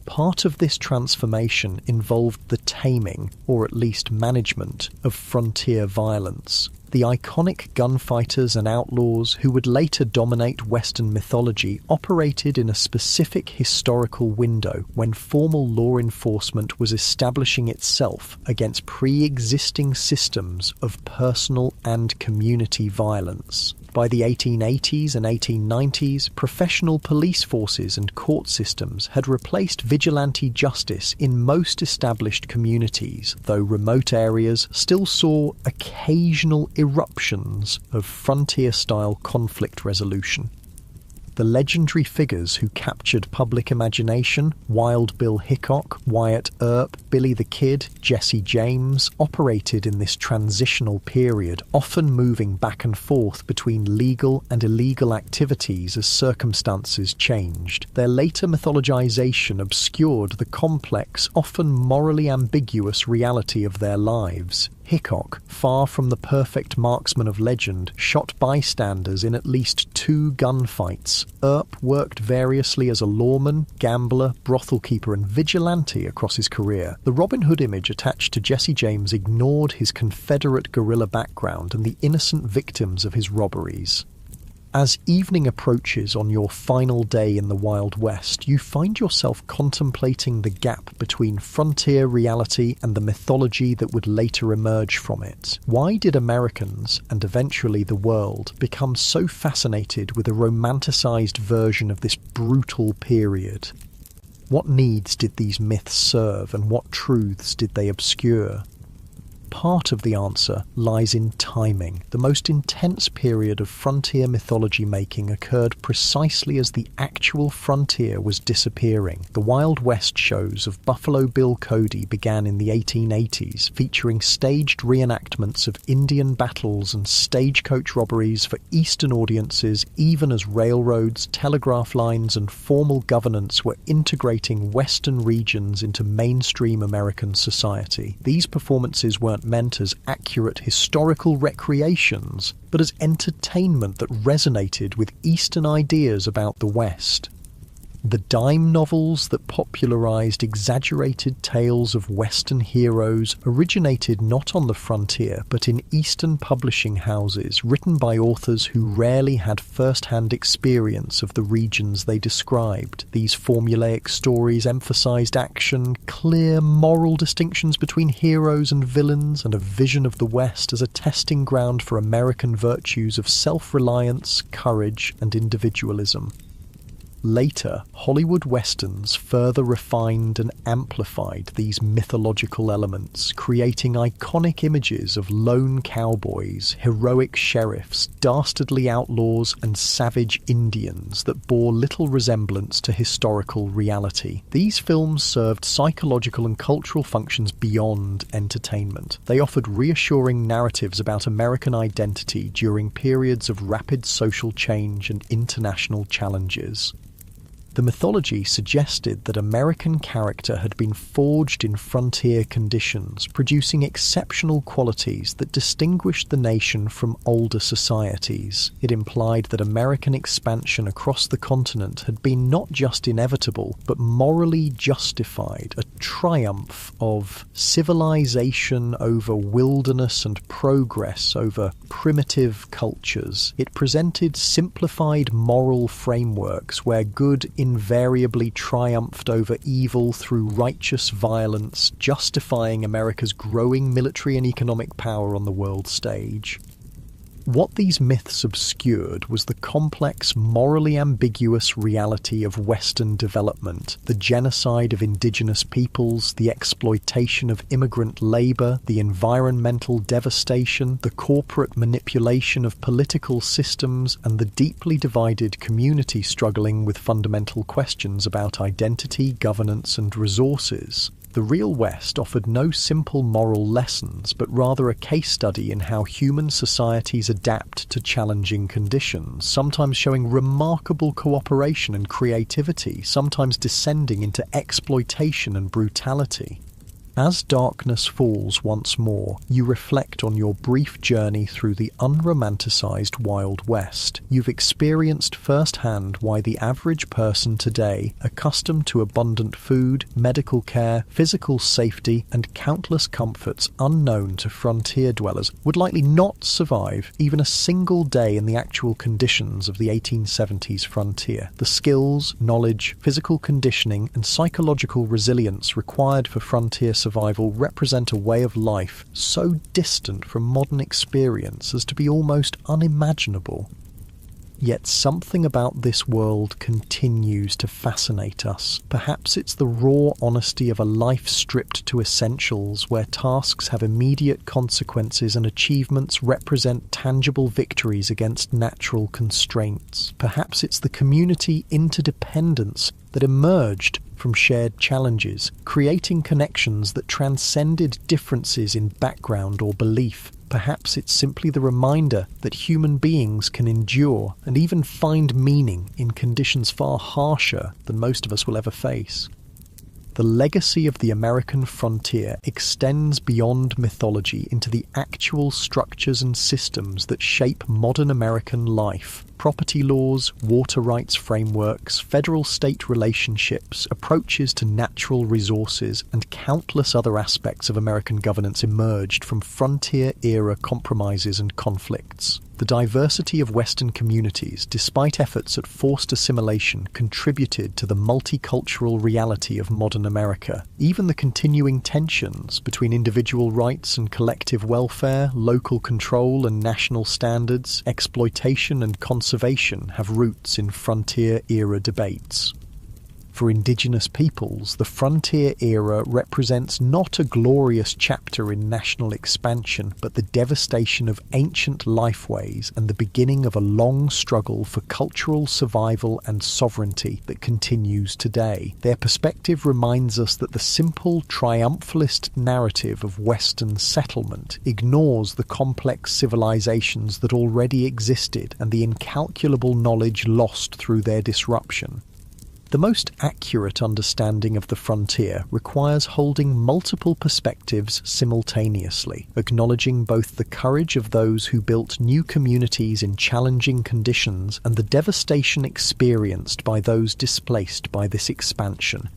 Part of this transformation involved the taming, or at least management, of frontier violence. The iconic gunfighters and outlaws who would later dominate Western mythology operated in a specific historical window when formal law enforcement was establishing itself against pre-existing systems of personal and community violence. By the 1880s and 1890s, professional police forces and court systems had replaced vigilante justice in most established communities, though remote areas still saw occasional eruptions of frontier-style conflict resolution. The legendary figures who captured public imagination, Wild Bill Hickok, Wyatt Earp, Billy the Kid, Jesse James, operated in this transitional period, often moving back and forth between legal and illegal activities as circumstances changed. Their later mythologization obscured the complex, often morally ambiguous reality of their lives. Hickok, far from the perfect marksman of legend, shot bystanders in at least 2 gunfights. Earp worked variously as a lawman, gambler, brothel keeper and vigilante across his career. The Robin Hood image attached to Jesse James ignored his Confederate guerrilla background and the innocent victims of his robberies. As evening approaches on your final day in the Wild West, you find yourself contemplating the gap between frontier reality and the mythology that would later emerge from it. Why did Americans, and eventually the world, become so fascinated with a romanticized version of this brutal period? What needs did these myths serve, and what truths did they obscure? Part of the answer lies in timing. The most intense period of frontier mythology making occurred precisely as the actual frontier was disappearing. The Wild West shows of Buffalo Bill Cody began in the 1880s, featuring staged reenactments of Indian battles and stagecoach robberies for Eastern audiences, even as railroads, telegraph lines, and formal governance were integrating Western regions into mainstream American society. These performances weren't meant as accurate historical recreations, but as entertainment that resonated with Eastern ideas about the West. The dime novels that popularized exaggerated tales of Western heroes originated not on the frontier, but in Eastern publishing houses, written by authors who rarely had first-hand experience of the regions they described. These formulaic stories emphasized action, clear moral distinctions between heroes and villains, and a vision of the West as a testing ground for American virtues of self-reliance, courage, and individualism. Later, Hollywood westerns further refined and amplified these mythological elements, creating iconic images of lone cowboys, heroic sheriffs, dastardly outlaws, and savage Indians that bore little resemblance to historical reality. These films served psychological and cultural functions beyond entertainment. They offered reassuring narratives about American identity during periods of rapid social change and international challenges. The mythology suggested that American character had been forged in frontier conditions, producing exceptional qualities that distinguished the nation from older societies. It implied that American expansion across the continent had been not just inevitable, but morally justified, a triumph of civilization over wilderness and progress over primitive cultures. It presented simplified moral frameworks where good invariably triumphed over evil through righteous violence, justifying America's growing military and economic power on the world stage. What these myths obscured was the complex, morally ambiguous reality of Western development, the genocide of indigenous peoples, the exploitation of immigrant labor, the environmental devastation, the corporate manipulation of political systems, and the deeply divided community struggling with fundamental questions about identity, governance, and resources. The real West offered no simple moral lessons, but rather a case study in how human societies adapt to challenging conditions, sometimes showing remarkable cooperation and creativity, sometimes descending into exploitation and brutality. As darkness falls once more, you reflect on your brief journey through the unromanticized Wild West. You've experienced firsthand why the average person today, accustomed to abundant food, medical care, physical safety, and countless comforts unknown to frontier dwellers, would likely not survive even a single day in the actual conditions of the 1870s frontier. The skills, knowledge, physical conditioning, and psychological resilience required for frontier survival represent a way of life so distant from modern experience as to be almost unimaginable. Yet something about this world continues to fascinate us. Perhaps it's the raw honesty of a life stripped to essentials, where tasks have immediate consequences and achievements represent tangible victories against natural constraints. Perhaps it's the community interdependence that emerged from shared challenges, creating connections that transcended differences in background or belief. Perhaps it's simply the reminder that human beings can endure and even find meaning in conditions far harsher than most of us will ever face. The legacy of the American frontier extends beyond mythology into the actual structures and systems that shape modern American life. Property laws, water rights frameworks, federal-state relationships, approaches to natural resources, and countless other aspects of American governance emerged from frontier-era compromises and conflicts. The diversity of Western communities, despite efforts at forced assimilation, contributed to the multicultural reality of modern America. Even the continuing tensions between individual rights and collective welfare, local control and national standards, exploitation and conservation have roots in frontier-era debates. For indigenous peoples, the frontier era represents not a glorious chapter in national expansion, but the devastation of ancient lifeways and the beginning of a long struggle for cultural survival and sovereignty that continues today. Their perspective reminds us that the simple triumphalist narrative of Western settlement ignores the complex civilizations that already existed and the incalculable knowledge lost through their disruption. The most accurate understanding of the frontier requires holding multiple perspectives simultaneously, acknowledging both the courage of those who built new communities in challenging conditions and the devastation experienced by those displaced by this expansion.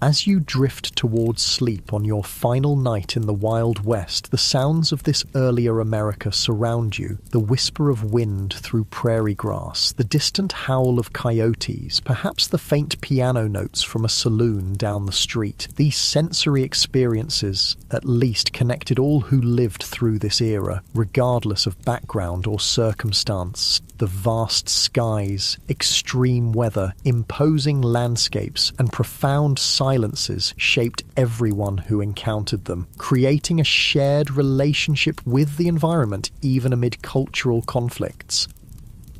As you drift towards sleep on your final night in the Wild West, the sounds of this earlier America surround you, the whisper of wind through prairie grass, the distant howl of coyotes, perhaps the faint piano notes from a saloon down the street. These sensory experiences, at least, connected all who lived through this era, regardless of background or circumstance. The vast skies, extreme weather, imposing landscapes, and profound silences shaped everyone who encountered them, creating a shared relationship with the environment even amid cultural conflicts.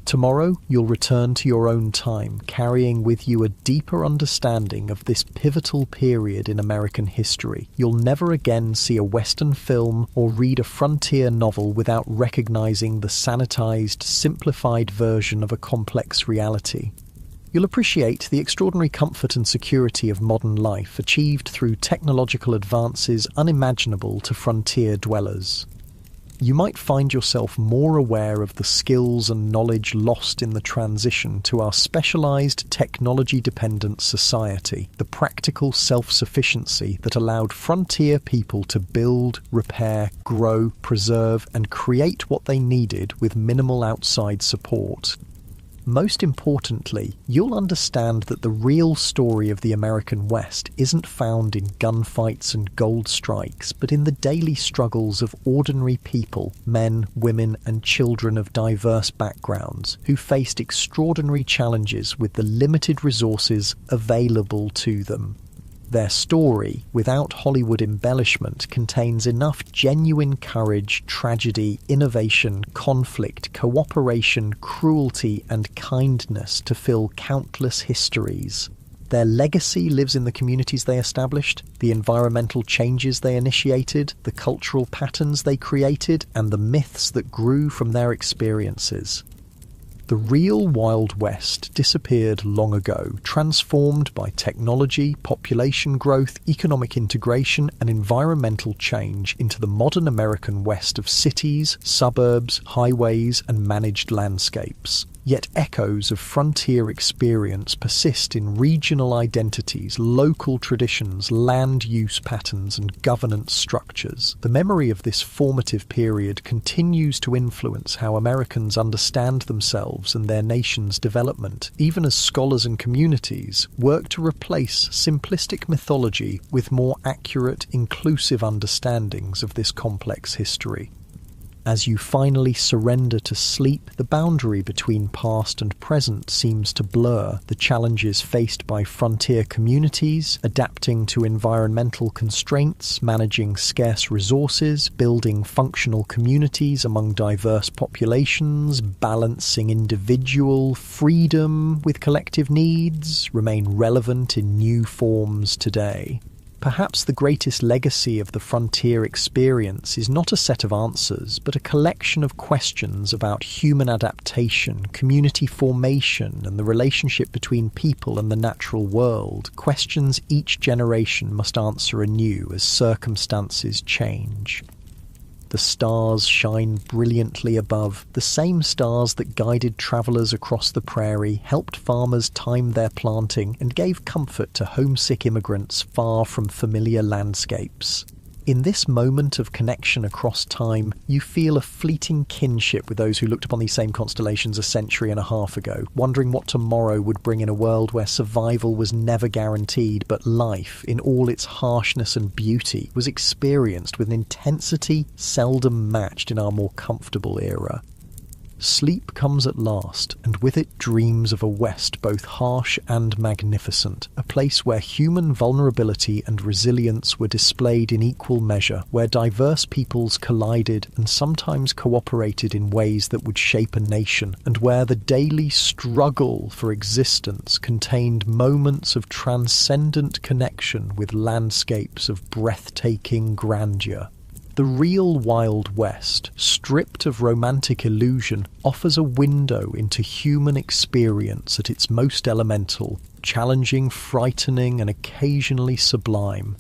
Tomorrow, you'll return to your own time, carrying with you a deeper understanding of this pivotal period in American history. You'll never again see a Western film or read a frontier novel without recognizing the sanitized, simplified version of a complex reality. You'll appreciate the extraordinary comfort and security of modern life achieved through technological advances unimaginable to frontier dwellers. You might find yourself more aware of the skills and knowledge lost in the transition to our specialized, technology-dependent society, the practical self-sufficiency that allowed frontier people to build, repair, grow, preserve, and create what they needed with minimal outside support. Most importantly, you'll understand that the real story of the American West isn't found in gunfights and gold strikes, but in the daily struggles of ordinary people, men, women, and children of diverse backgrounds, who faced extraordinary challenges with the limited resources available to them. Their story, without Hollywood embellishment, contains enough genuine courage, tragedy, innovation, conflict, cooperation, cruelty, and kindness to fill countless histories. Their legacy lives in the communities they established, the environmental changes they initiated, the cultural patterns they created, and the myths that grew from their experiences. The real Wild West disappeared long ago, transformed by technology, population growth, economic integration, and environmental change into the modern American West of cities, suburbs, highways, and managed landscapes. Yet echoes of frontier experience persist in regional identities, local traditions, land use patterns, and governance structures. The memory of this formative period continues to influence how Americans understand themselves and their nation's development, even as scholars and communities work to replace simplistic mythology with more accurate, inclusive understandings of this complex history. As you finally surrender to sleep, the boundary between past and present seems to blur. The challenges faced by frontier communities, adapting to environmental constraints, managing scarce resources, building functional communities among diverse populations, balancing individual freedom with collective needs, remain relevant in new forms today. Perhaps the greatest legacy of the frontier experience is not a set of answers, but a collection of questions about human adaptation, community formation, and the relationship between people and the natural world, questions each generation must answer anew as circumstances change. The stars shine brilliantly above, the same stars that guided travellers across the prairie, helped farmers time their planting, and gave comfort to homesick immigrants far from familiar landscapes. In this moment of connection across time, you feel a fleeting kinship with those who looked upon these same constellations a century and a half ago, wondering what tomorrow would bring in a world where survival was never guaranteed, but life, in all its harshness and beauty, was experienced with an intensity seldom matched in our more comfortable era. Sleep comes at last, and with it dreams of a West both harsh and magnificent, a place where human vulnerability and resilience were displayed in equal measure, where diverse peoples collided and sometimes cooperated in ways that would shape a nation, and where the daily struggle for existence contained moments of transcendent connection with landscapes of breathtaking grandeur. The real Wild West, stripped of romantic illusion, offers a window into human experience at its most elemental, challenging, frightening, and occasionally sublime.